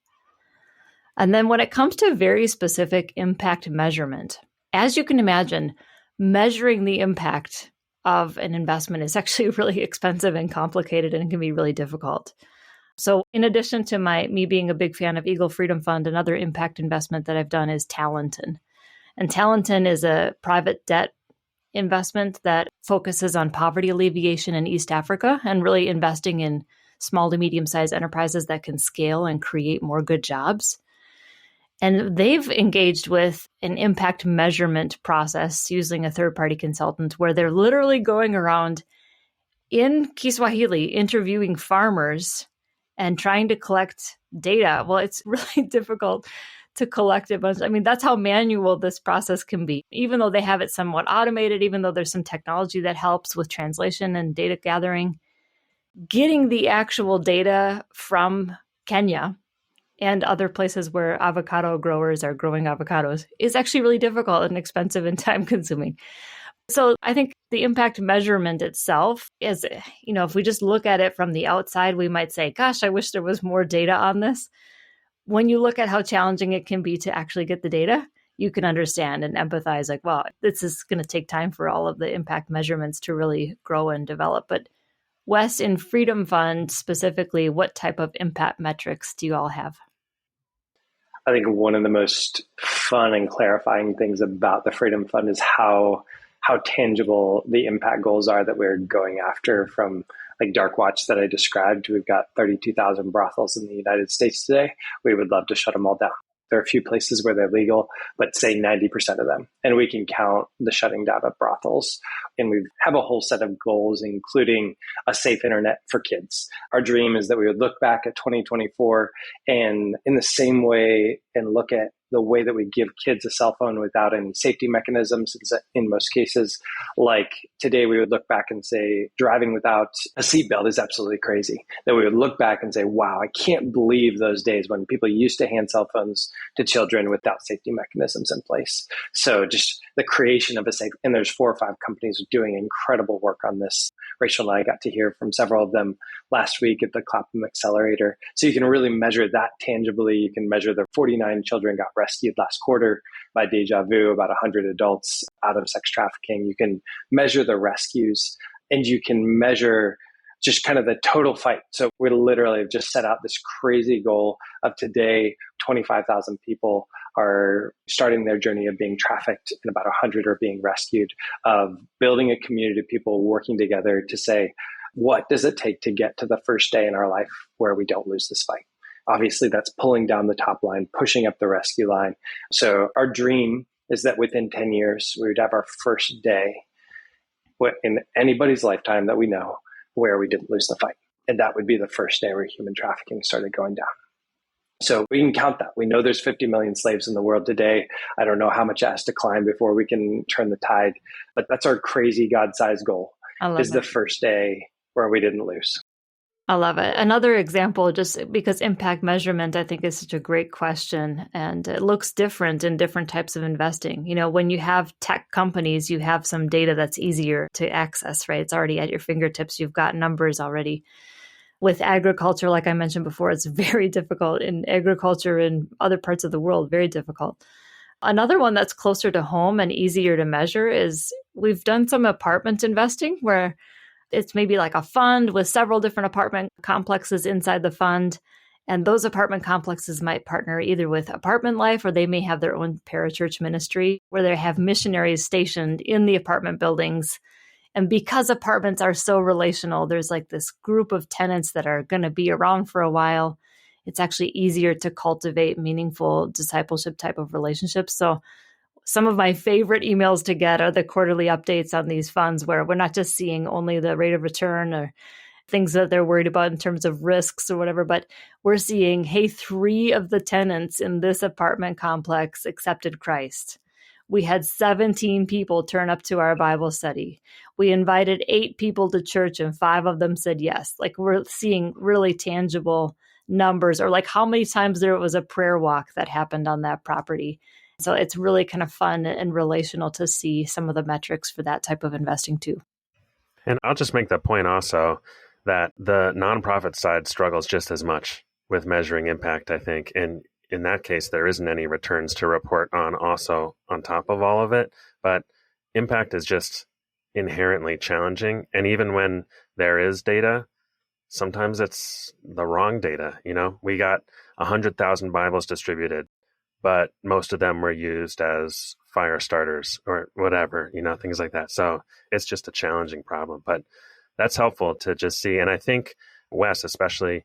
And then when it comes to very specific impact measurement, as you can imagine, measuring the impact of an investment is actually really expensive and complicated and can be really difficult. So in addition to me being a big fan of Eagle Freedom Fund, another impact investment that I've done is Talenton. And Talenton is a private debt investment that focuses on poverty alleviation in East Africa and really investing in small to medium-sized enterprises that can scale and create more good jobs. And they've engaged with an impact measurement process using a third-party consultant where they're literally going around in Kiswahili interviewing farmers and trying to collect data. Well, it's really difficult to collect a bunch. I mean, that's how manual this process can be. Even though they have it somewhat automated, even though there's some technology that helps with translation and data gathering, getting the actual data from Kenya and other places where avocado growers are growing avocados is actually really difficult and expensive and time consuming. So I think the impact measurement itself is, if we just look at it from the outside, we might say, gosh, I wish there was more data on this. When you look at how challenging it can be to actually get the data, you can understand and empathize like, wow, this is going to take time for all of the impact measurements to really grow and develop. But Wes, in Freedom Fund specifically, what type of impact metrics do you all have? I think one of the most fun and clarifying things about the Freedom Fund is how tangible the impact goals are that we're going after. From like Dark Watch that I described, we've got 32,000 brothels in the United States today. We would love to shut them all down. There are a few places where they're legal, but say 90% of them. And we can count the shutting down of brothels. And we have a whole set of goals, including a safe internet for kids. Our dream is that we would look back at 2024 and in the same way and look at the way that we give kids a cell phone without any safety mechanisms. In most cases, like today, we would look back and say, driving without a seatbelt is absolutely crazy. That we would look back and say, wow, I can't believe those days when people used to hand cell phones to children without safety mechanisms in place. So just the creation of a safe, and there's 4 or 5 companies doing incredible work on this. Rachel and I got to hear from several of them last week at the Clapham Accelerator. So you can really measure that tangibly. You can measure the 49 children got rescued last quarter by Deja Vu, about 100 adults out of sex trafficking. You can measure the rescues. and you can measure just kind of the total fight. So we literally have just set out this crazy goal of today, 25,000 people are starting their journey of being trafficked and about 100 are being rescued, of building a community of people working together to say, what does it take to get to the first day in our life where we don't lose this fight? Obviously, that's pulling down the top line, pushing up the rescue line. So our dream is that within 10 years, we would have our first day in anybody's lifetime that we know where we didn't lose the fight. And that would be the first day where human trafficking started going down. So we can count that. We know there's 50 million slaves in the world today. I don't know how much it has to climb before we can turn the tide, but that's our crazy God-sized goal, is the first day where we didn't lose. I love it. Another example, just because impact measurement, I think, is such a great question, and it looks different in different types of investing. You know, when you have tech companies, you have some data that's easier to access, right? It's already at your fingertips. You've got numbers already. With agriculture, like I mentioned before, it's very difficult. In agriculture in other parts of the world, very difficult. Another one that's closer to home and easier to measure is we've done some apartment investing where it's maybe like a fund with several different apartment complexes inside the fund. And those apartment complexes might partner either with Apartment Life, or they may have their own parachurch ministry where they have missionaries stationed in the apartment buildings. And because apartments are so relational, there's like this group of tenants that are going to be around for a while. It's actually easier to cultivate meaningful discipleship type of relationships. So some of my favorite emails to get are the quarterly updates on these funds where we're not just seeing only the rate of return or things that they're worried about in terms of risks or whatever, but we're seeing, hey, 3 of the tenants in this apartment complex accepted Christ. We had 17 people turn up to our Bible study. We invited 8 people to church and 5 of them said yes. Like, we're seeing really tangible numbers, or like how many times there was a prayer walk that happened on that property. So it's really kind of fun and relational to see some of the metrics for that type of investing too. And I'll just make the point also that the nonprofit side struggles just as much with measuring impact, I think. And in that case, there isn't any returns to report on also on top of all of it. But impact is just inherently challenging. And even when there is data, sometimes it's the wrong data. You know, we got 100,000 Bibles distributed, but most of them were used as fire starters or whatever, you know, things like that. So it's just a challenging problem, but that's helpful to just see. And I think, Wes, especially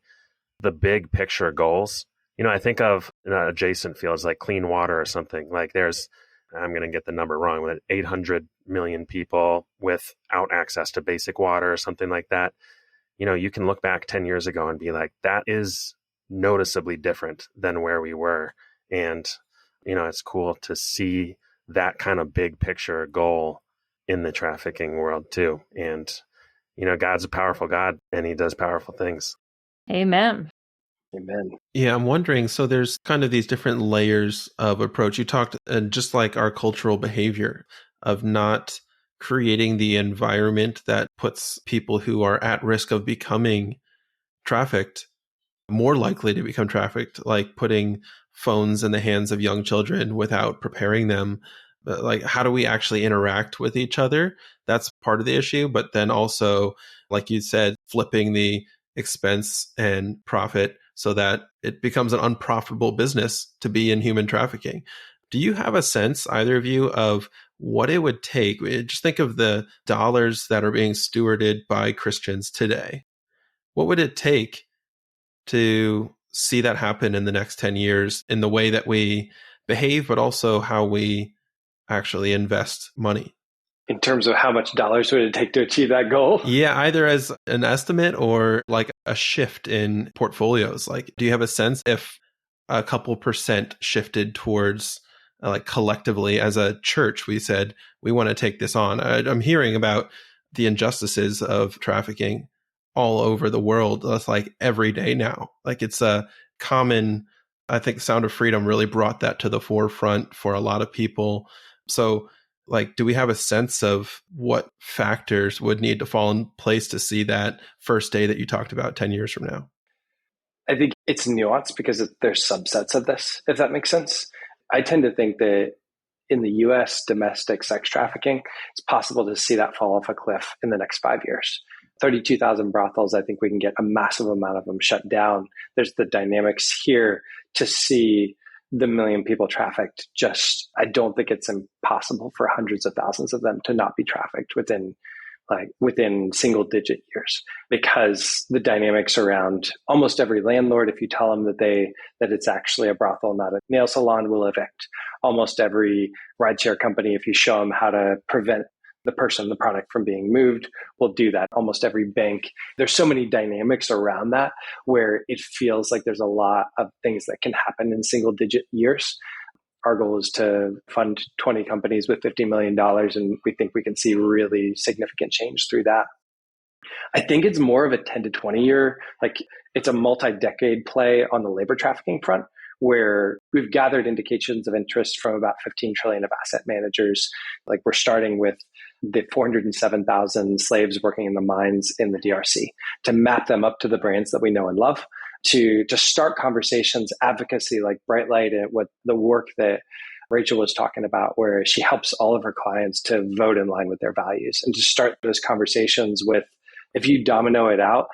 the big picture goals, you know, I think of adjacent fields like clean water or something. Like I'm going to get the number wrong, but 800 million people without access to basic water or something like that. You know, you can look back 10 years ago and be like, that is noticeably different than where we were. And, you know, it's cool to see that kind of big picture goal in the trafficking world too. And, you know, God's a powerful God and he does powerful things. Amen. Amen. Yeah, I'm wondering, so there's kind of these different layers of approach. You talked, and just like our cultural behavior of not creating the environment that puts people who are at risk of becoming trafficked more likely to become trafficked, like putting phones in the hands of young children without preparing them. But like, how do we actually interact with each other? That's part of the issue. But then also, like you said, flipping the expense and profit so that it becomes an unprofitable business to be in human trafficking. Do you have a sense, either of you, of what it would take? Just think of the dollars that are being stewarded by Christians today. What would it take to see that happen in the next 10 years in the way that we behave, but also how we actually invest money? In terms of how much dollars would it take to achieve that goal? Yeah, either as an estimate or like a shift in portfolios. Like, do you have a sense if a couple percent shifted towards like collectively as a church, we said, we want to take this on? I'm hearing about the injustices of trafficking all over the world. That's like every day now. Like, it's a common, I think Sound of Freedom really brought that to the forefront for a lot of people. So like, do we have a sense of what factors would need to fall in place to see that first day that you talked about 10 years from now? I think it's nuanced because there's subsets of this, if that makes sense. I tend to think that in the US, domestic sex trafficking, it's possible to see that fall off a cliff in the next 5 years. 32,000 brothels, I think we can get a massive amount of them shut down. There's the dynamics here to see the million people trafficked. I don't think it's impossible for hundreds of thousands of them to not be trafficked within single digit years, because the dynamics around almost every landlord, if you tell them that it's actually a brothel, not a nail salon, will evict. Almost every rideshare company, if you show them how to prevent the product from being moved, will do that. Almost every bank. There's so many dynamics around that where it feels like there's a lot of things that can happen in single digit years. Our goal is to fund 20 companies with $50 million, and we think we can see really significant change through that. I think it's more of a 10 to 20 year, it's a multi-decade play on the labor trafficking front, where we've gathered indications of interest from about 15 trillion of asset managers. We're starting with the 407,000 slaves working in the mines in the DRC to map them up to the brands that we know and love, to start conversations, advocacy like Bright Light, and what the work that Rachel was talking about, where she helps all of her clients to vote in line with their values, and to start those conversations with, if you domino it out,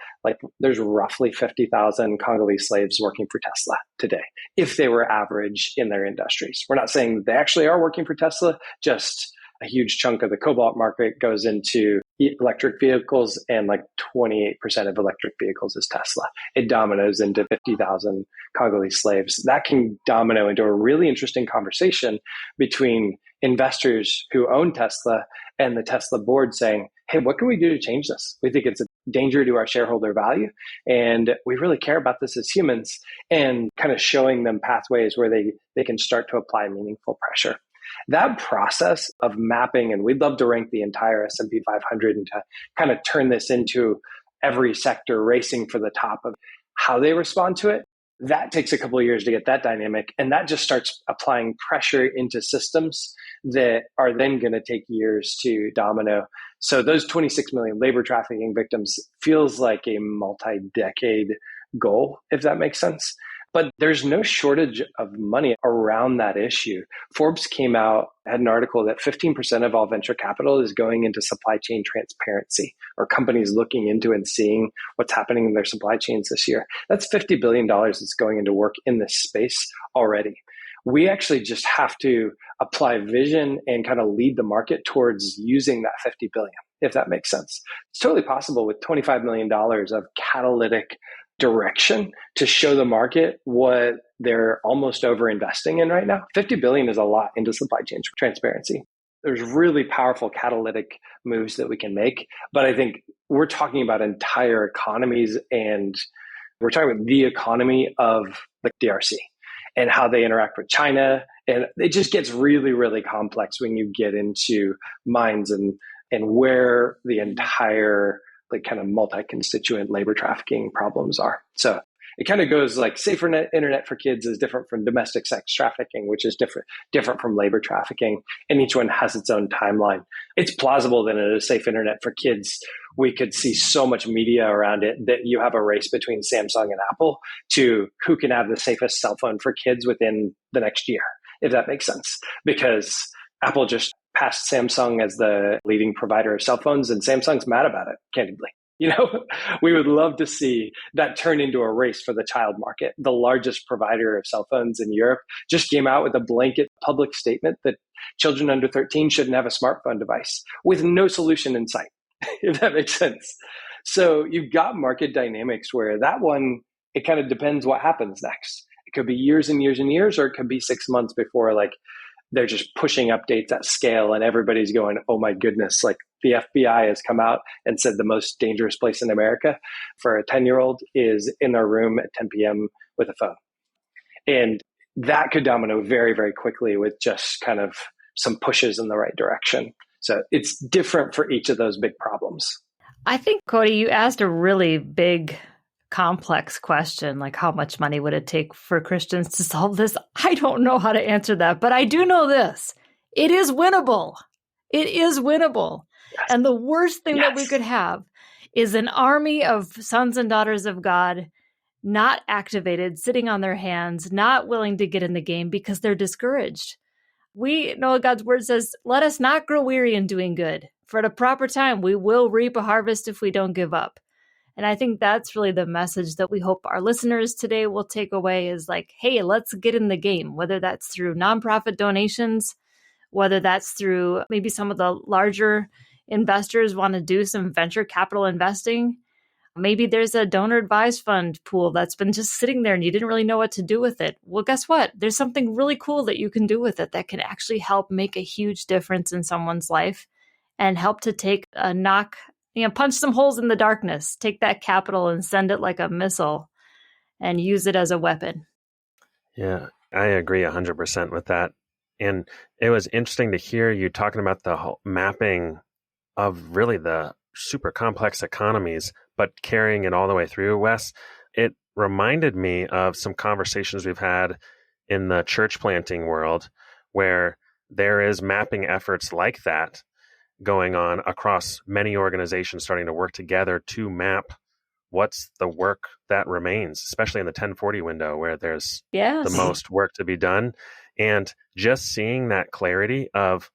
there's roughly 50,000 Congolese slaves working for Tesla today, if they were average in their industries. We're not saying that they actually are working for Tesla, just a huge chunk of the cobalt market goes into electric vehicles, and 28% of electric vehicles is Tesla. It dominoes into 50,000 Congolese slaves. That can domino into a really interesting conversation between investors who own Tesla and the Tesla board saying, hey, what can we do to change this? We think it's a danger to our shareholder value, and we really care about this as humans, and kind of showing them pathways where they can start to apply meaningful pressure. That process of mapping, and we'd love to rank the entire S&P 500 and to kind of turn this into every sector racing for the top of how they respond to it. That takes a couple of years to get that dynamic. And that just starts applying pressure into systems that are then going to take years to domino. So those 26 million labor trafficking victims feels like a multi-decade goal, if that makes sense. But there's no shortage of money around that issue. Forbes came out, had an article that 15% of all venture capital is going into supply chain transparency, or companies looking into and seeing what's happening in their supply chains this year. That's $50 billion that's going into work in this space already. We actually just have to apply vision and kind of lead the market towards using that 50 billion, if that makes sense. It's totally possible with $25 million of catalytic direction to show the market what they're almost over investing in right now. 50 billion is a lot into supply chain transparency. There's really powerful catalytic moves that we can make. But I think we're talking about entire economies, and we're talking about the economy of the DRC and how they interact with China. And it just gets really, really complex when you get into mines and where the entire kind of multi-constituent labor trafficking problems are. So it kind of goes safer internet for kids is different from domestic sex trafficking, which is different from labor trafficking. And each one has its own timeline. It's plausible that in a safe internet for kids, we could see so much media around it that you have a race between Samsung and Apple to who can have the safest cell phone for kids within the next year, if that makes sense. Because Apple just passed Samsung as the leading provider of cell phones, and Samsung's mad about it, candidly. We would love to see that turn into a race for the child market. The largest provider of cell phones in Europe just came out with a blanket public statement that children under 13 shouldn't have a smartphone device, with no solution in sight, if that makes sense. So you've got market dynamics where that one, it kind of depends what happens next. It could be years and years and years, or it could be 6 months before they're just pushing updates at scale and everybody's going, oh my goodness, the FBI has come out and said the most dangerous place in America for a 10-year-old is in their room at 10 p.m. with a phone. And that could domino very, very quickly with just kind of some pushes in the right direction. So it's different for each of those big problems. I think, Cody, you asked a really big, complex question, like how much money would it take for Christians to solve this? I don't know how to answer that, but I do know this. It is winnable. It is winnable. Yes. And the worst thing that we could have is an army of sons and daughters of God not activated, sitting on their hands, not willing to get in the game because they're discouraged. We know God's word says, let us not grow weary in doing good. For at a proper time, we will reap a harvest if we don't give up. And I think that's really the message that we hope our listeners today will take away is like, hey, let's get in the game, whether that's through nonprofit donations, whether that's through maybe some of the larger investors want to do some venture capital investing. Maybe there's a donor advised fund pool that's been just sitting there and you didn't really know what to do with it. Well, guess what? There's something really cool that you can do with it that can actually help make a huge difference in someone's life and help to take a knock, punch some holes in the darkness, take that capital and send it like a missile and use it as a weapon. Yeah, I agree 100% with that. And it was interesting to hear you talking about the whole mapping of really the super complex economies, but carrying it all the way through, Wes. It reminded me of some conversations we've had in the church planting world where there is mapping efforts like that going on across many organizations starting to work together to map what's the work that remains, especially in the 1040 window where there's the most work to be done. And just seeing that clarity of,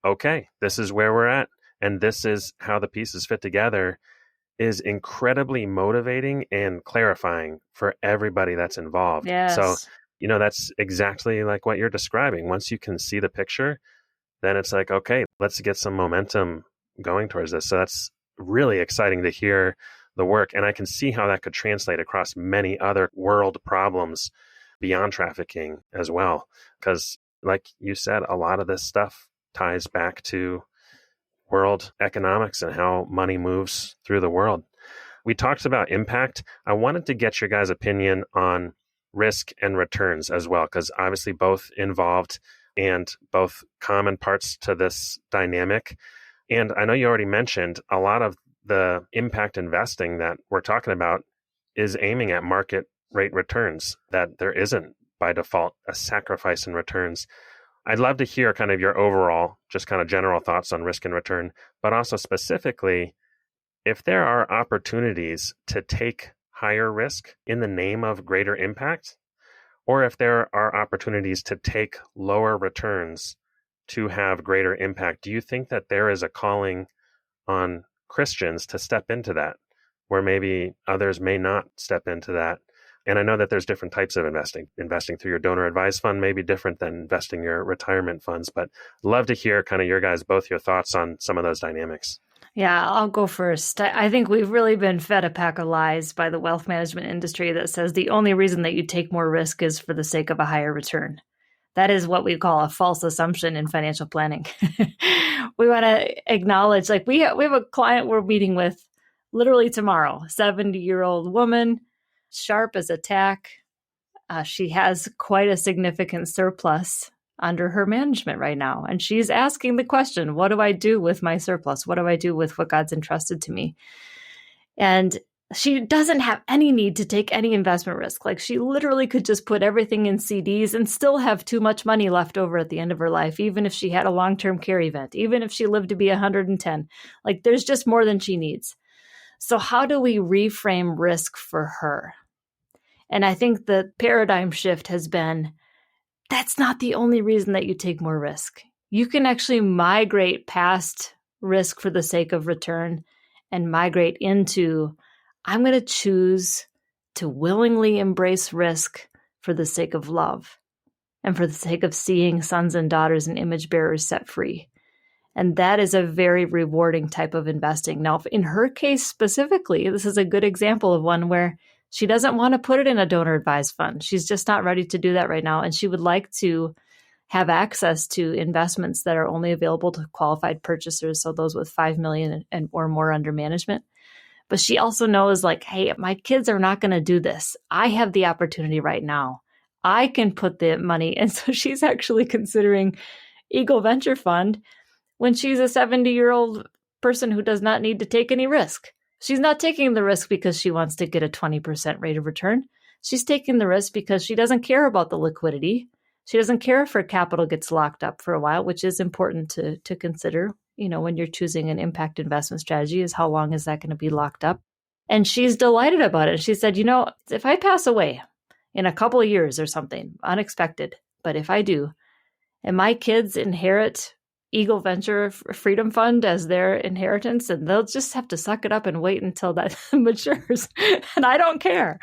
okay, this is where we're at, and this is how the pieces fit together is incredibly motivating and clarifying for everybody that's involved. Yes. So, that's exactly like what you're describing. Once you can see the picture, then it's like, okay, let's get some momentum going towards this. So that's really exciting to hear the work. And I can see how that could translate across many other world problems beyond trafficking as well. Because like you said, a lot of this stuff ties back to world economics and how money moves through the world. We talked about impact. I wanted to get your guys' opinion on risk and returns as well, because obviously both involved and both common parts to this dynamic. And I know you already mentioned a lot of the impact investing that we're talking about is aiming at market rate returns, that there isn't by default a sacrifice in returns. I'd love to hear kind of your overall, just kind of general thoughts on risk and return, but also specifically, if there are opportunities to take higher risk in the name of greater impact, or if there are opportunities to take lower returns to have greater impact, do you think that there is a calling on Christians to step into that, where maybe others may not step into that? And I know that there's different types of investing. Investing through your donor advised fund may be different than investing your retirement funds, but love to hear kind of your guys, both your thoughts on some of those dynamics. Yeah, I'll go first. I think we've really been fed a pack of lies by the wealth management industry that says the only reason that you take more risk is for the sake of a higher return. That is what we call a false assumption in financial planning. We want to acknowledge, like we have a client we're meeting with literally tomorrow, 70-year-old woman, sharp as a tack. She has quite a significant surplus under her management right now. And she's asking the question, what do I do with my surplus? What do I do with what God's entrusted to me? And she doesn't have any need to take any investment risk. Like she literally could just put everything in CDs and still have too much money left over at the end of her life, even if she had a long-term care event, even if she lived to be 110. Like there's just more than she needs. So how do we reframe risk for her? And I think the paradigm shift has been, that's not the only reason that you take more risk. You can actually migrate past risk for the sake of return and migrate into, I'm going to choose to willingly embrace risk for the sake of love and for the sake of seeing sons and daughters and image bearers set free. And that is a very rewarding type of investing. Now, in her case specifically, this is a good example of one where she doesn't want to put it in a donor advised fund. She's just not ready to do that right now. And she would like to have access to investments that are only available to qualified purchasers. So those with 5 million and or more under management. But she also knows like, hey, my kids are not going to do this. I have the opportunity right now. I can put the money. And so she's actually considering Eagle Venture Fund when she's a 70-year-old person who does not need to take any risk. She's not taking the risk because she wants to get a 20% rate of return. She's taking the risk because she doesn't care about the liquidity. She doesn't care if her capital gets locked up for a while, which is important to consider, when you're choosing an impact investment strategy, is how long is that going to be locked up? And she's delighted about it. She said, if I pass away in a couple of years or something, unexpected, but if I do, and my kids inherit Eagle Venture Freedom Fund as their inheritance, and they'll just have to suck it up and wait until that matures. And I don't care.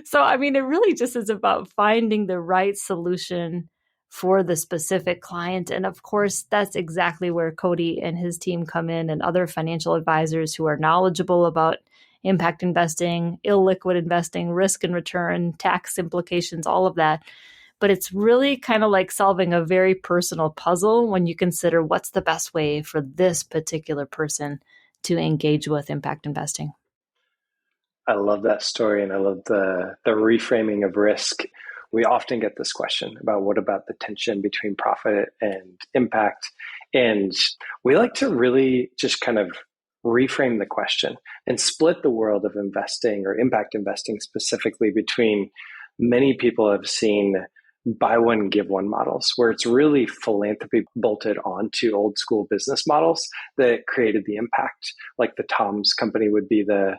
So, I mean, it really just is about finding the right solution for the specific client. And of course, that's exactly where Cody and his team come in, and other financial advisors who are knowledgeable about impact investing, illiquid investing, risk and return, tax implications, all of that. But it's really kind of like solving a very personal puzzle when you consider what's the best way for this particular person to engage with impact investing. I love that story, and I love the reframing of risk. We often get this question about what about the tension between profit and impact. And we like to really just kind of reframe the question and split the world of investing, or impact investing specifically, between many people have seen buy one, give one models, where it's really philanthropy bolted onto old school business models that created the impact. Like the Tom's company would be the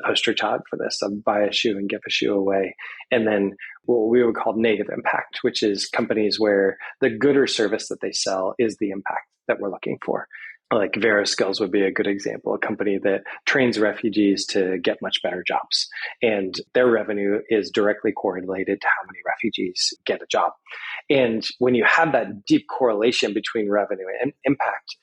poster child for this, of buy a shoe and give a shoe away. And then what we would call native impact, which is companies where the good or service that they sell is the impact that we're looking for. Like Vera Skills would be a good example, a company that trains refugees to get much better jobs. And their revenue is directly correlated to how many refugees get a job. And when you have that deep correlation between revenue and impact,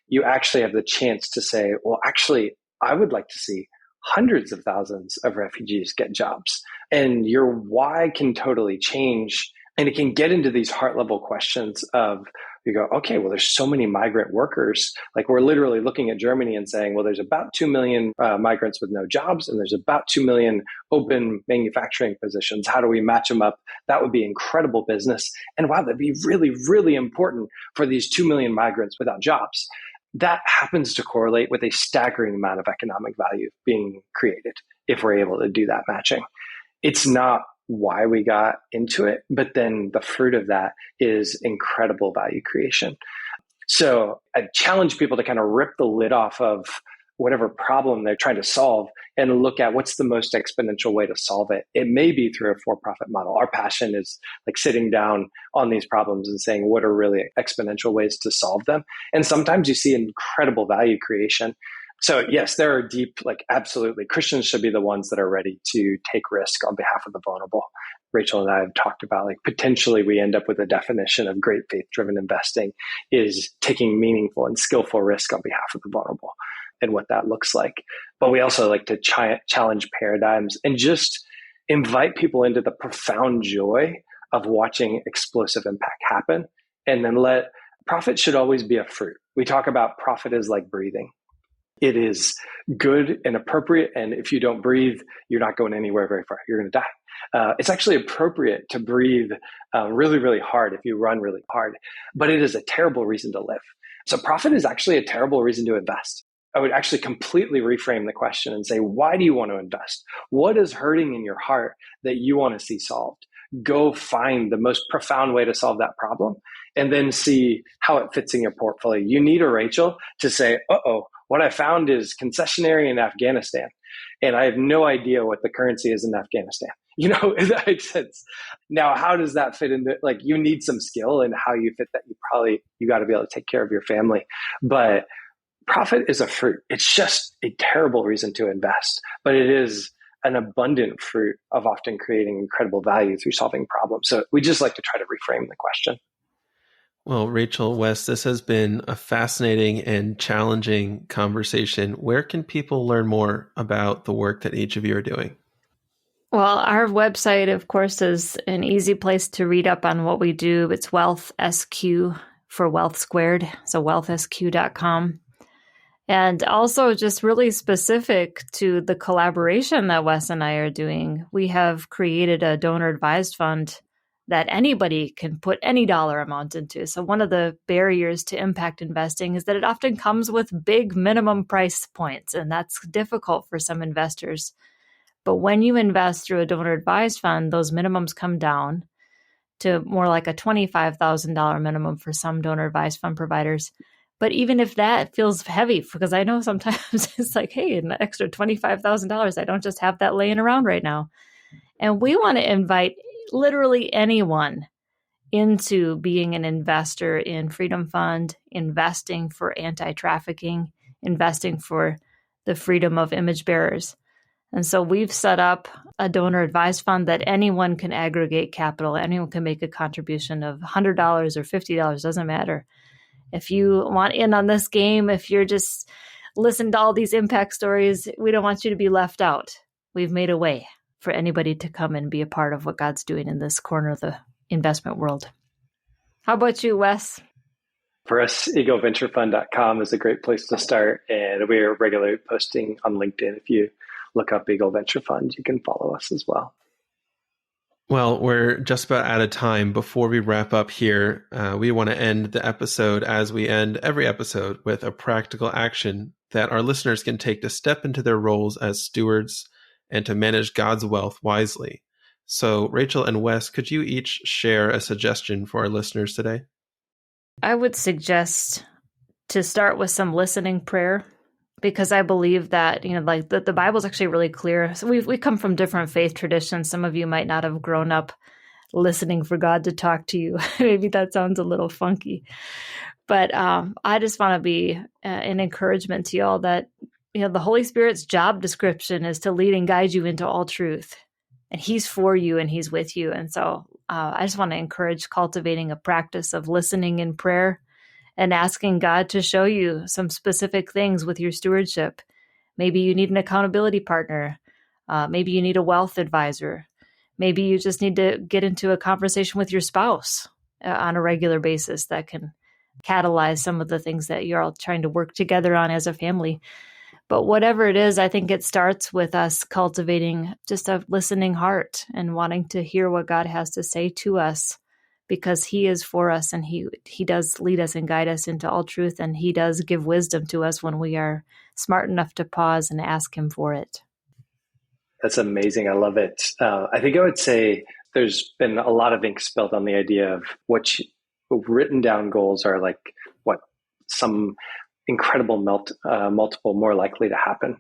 you actually have the chance to say, well, actually, I would like to see hundreds of thousands of refugees get jobs. And your why can totally change. And it can get into these heart level questions of, you go, okay, well, there's so many migrant workers. Like we're literally looking at Germany and saying, well, there's about 2 million migrants with no jobs, and there's about 2 million open manufacturing positions. How do we match them up? That would be incredible business. And wow, that'd be really, really important for these 2 million migrants without jobs. That happens to correlate with a staggering amount of economic value being created if we're able to do that matching. It's not why we got into it, but then the fruit of that is incredible value creation. So I challenge people to kind of rip the lid off of whatever problem they're trying to solve and look at what's the most exponential way to solve it. It may be through a for-profit model. Our passion is like sitting down on these problems and saying, what are really exponential ways to solve them? And sometimes you see incredible value creation. So yes, there are deep, like absolutely, Christians should be the ones that are ready to take risk on behalf of the vulnerable. Rachel and I have talked about, like, potentially we end up with a definition of great faith-driven investing is taking meaningful and skillful risk on behalf of the vulnerable, and what that looks like. But we also like to challenge paradigms and just invite people into the profound joy of watching explosive impact happen. And then profit should always be a fruit. We talk about profit as like breathing. It is good and appropriate. And if you don't breathe, you're not going anywhere very far. You're going to die. It's actually appropriate to breathe really, really hard if you run really hard. But it is a terrible reason to live. So profit is actually a terrible reason to invest. I would actually completely reframe the question and say, why do you want to invest? What is hurting in your heart that you want to see solved? Go find the most profound way to solve that problem and then see how it fits in your portfolio. You need a Rachel to say, what I found is concessionary in Afghanistan, and I have no idea what the currency is in Afghanistan. You know, if that makes sense. Now, how does that fit into, like, you need some skill in how you fit that. You got to be able to take care of your family. But profit is a fruit. It's just a terrible reason to invest, but it is an abundant fruit of often creating incredible value through solving problems. So we just like to try to reframe the question. Well, Rachel, Wes, this has been a fascinating and challenging conversation. Where can people learn more about the work that each of you are doing? Well, our website, of course, is an easy place to read up on what we do. It's Wealth SQ for Wealth Squared, so wealthsq.com. And also just really specific to the collaboration that Wes and I are doing, we have created a donor-advised fund that anybody can put any dollar amount into. So one of the barriers to impact investing is that it often comes with big minimum price points, and that's difficult for some investors. But when you invest through a donor-advised fund, those minimums come down to more like a $25,000 minimum for some donor-advised fund providers. But even if that feels heavy, because I know sometimes it's like, hey, an extra $25,000, I don't just have that laying around right now. And we want to invite literally anyone into being an investor in Freedom Fund, investing for anti-trafficking, investing for the freedom of image bearers. And so we've set up a donor advised fund that anyone can aggregate capital. Anyone can make a contribution of $100 or $50, doesn't matter. If you want in on this game, if you're just listening to all these impact stories, we don't want you to be left out. We've made a way for anybody to come and be a part of what God's doing in this corner of the investment world. How about you, Wes? For us, eagleventurefund.com is a great place to start. And we are regularly posting on LinkedIn. If you look up Eagle Venture Fund, you can follow us as well. Well, we're just about out of time. Before we wrap up here, we want to end the episode as we end every episode with a practical action that our listeners can take to step into their roles as stewards and to manage God's wealth wisely. So, Rachel and Wes, could you each share a suggestion for our listeners today? I would suggest to start with some listening prayer, because I believe that, like the Bible's actually really clear. So we come from different faith traditions. Some of you might not have grown up listening for God to talk to you. Maybe that sounds a little funky. But I just want to be an encouragement to you all that, the Holy Spirit's job description is to lead and guide you into all truth. And He's for you and He's with you. And so I just want to encourage cultivating a practice of listening in prayer and asking God to show you some specific things with your stewardship. Maybe you need an accountability partner. Maybe you need a wealth advisor. Maybe you just need to get into a conversation with your spouse on a regular basis that can catalyze some of the things that you're all trying to work together on as a family. But whatever it is, I think it starts with us cultivating just a listening heart and wanting to hear what God has to say to us, because He is for us and He does lead us and guide us into all truth, and He does give wisdom to us when we are smart enough to pause and ask Him for it. That's amazing. I love it. I think I would say there's been a lot of ink spilled on the idea of what written down goals are like, what some incredible multiple more likely to happen.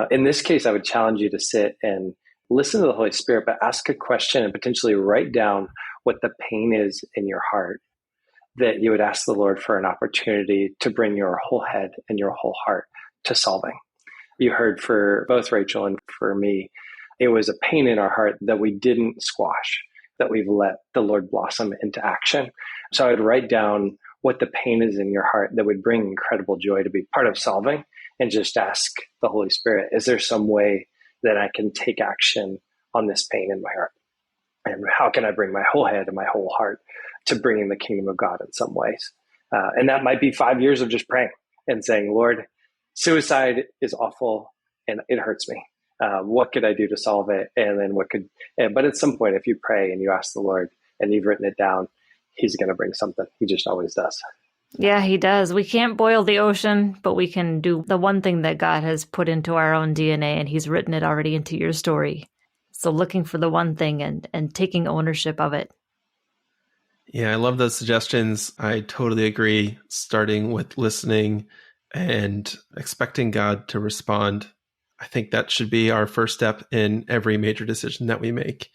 In this case, I would challenge you to sit and listen to the Holy Spirit, but ask a question and potentially write down what the pain is in your heart, that you would ask the Lord for an opportunity to bring your whole head and your whole heart to solving. You heard for both Rachel and for me, it was a pain in our heart that we didn't squash, that we've let the Lord blossom into action. So I would write down what the pain is in your heart that would bring incredible joy to be part of solving, and just ask the Holy Spirit, is there some way that I can take action on this pain in my heart? And how can I bring my whole head and my whole heart to bring in the kingdom of God in some ways? And that might be 5 years of just praying and saying, Lord, suicide is awful and it hurts me. What could I do to solve it? And then but at some point, if you pray and you ask the Lord and you've written it down, He's going to bring something. He just always does. Yeah, He does. We can't boil the ocean, but we can do the one thing that God has put into our own DNA, and He's written it already into your story. So looking for the one thing and taking ownership of it. Yeah, I love those suggestions. I totally agree. Starting with listening and expecting God to respond. I think that should be our first step in every major decision that we make.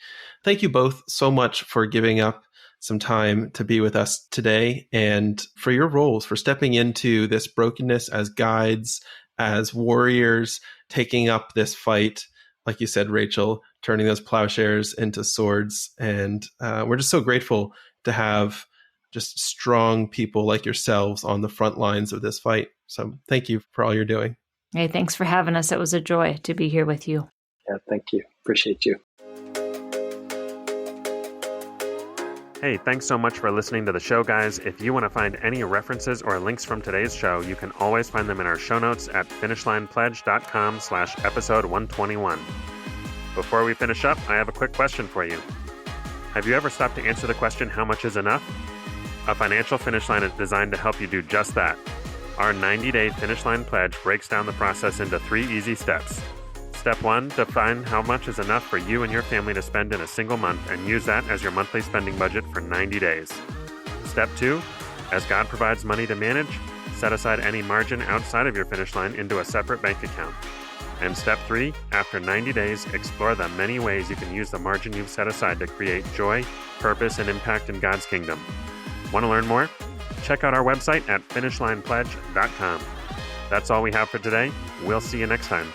Thank you both so much for giving up some time to be with us today, and for your roles, for stepping into this brokenness as guides, as warriors, taking up this fight, like you said, Rachel, turning those plowshares into swords. And we're just so grateful to have just strong people like yourselves on the front lines of this fight. So thank you for all you're doing. Hey, thanks for having us. It was a joy to be here with you. Yeah, thank you. Appreciate you. Hey, thanks so much for listening to the show, guys. If you want to find any references or links from today's show, you can always find them in our show notes at finishlinepledge.com/episode 121. Before we finish up, I have a quick question for you. Have you ever stopped to answer the question, how much is enough? A financial finish line is designed to help you do just that. Our 90-day Finish Line Pledge breaks down the process into 3 easy steps. Step 1, define how much is enough for you and your family to spend in a single month and use that as your monthly spending budget for 90 days. Step 2, as God provides money to manage, set aside any margin outside of your finish line into a separate bank account. And step 3, after 90 days, explore the many ways you can use the margin you've set aside to create joy, purpose, and impact in God's kingdom. Want to learn more? Check out our website at finishlinepledge.com. That's all we have for today. We'll see you next time.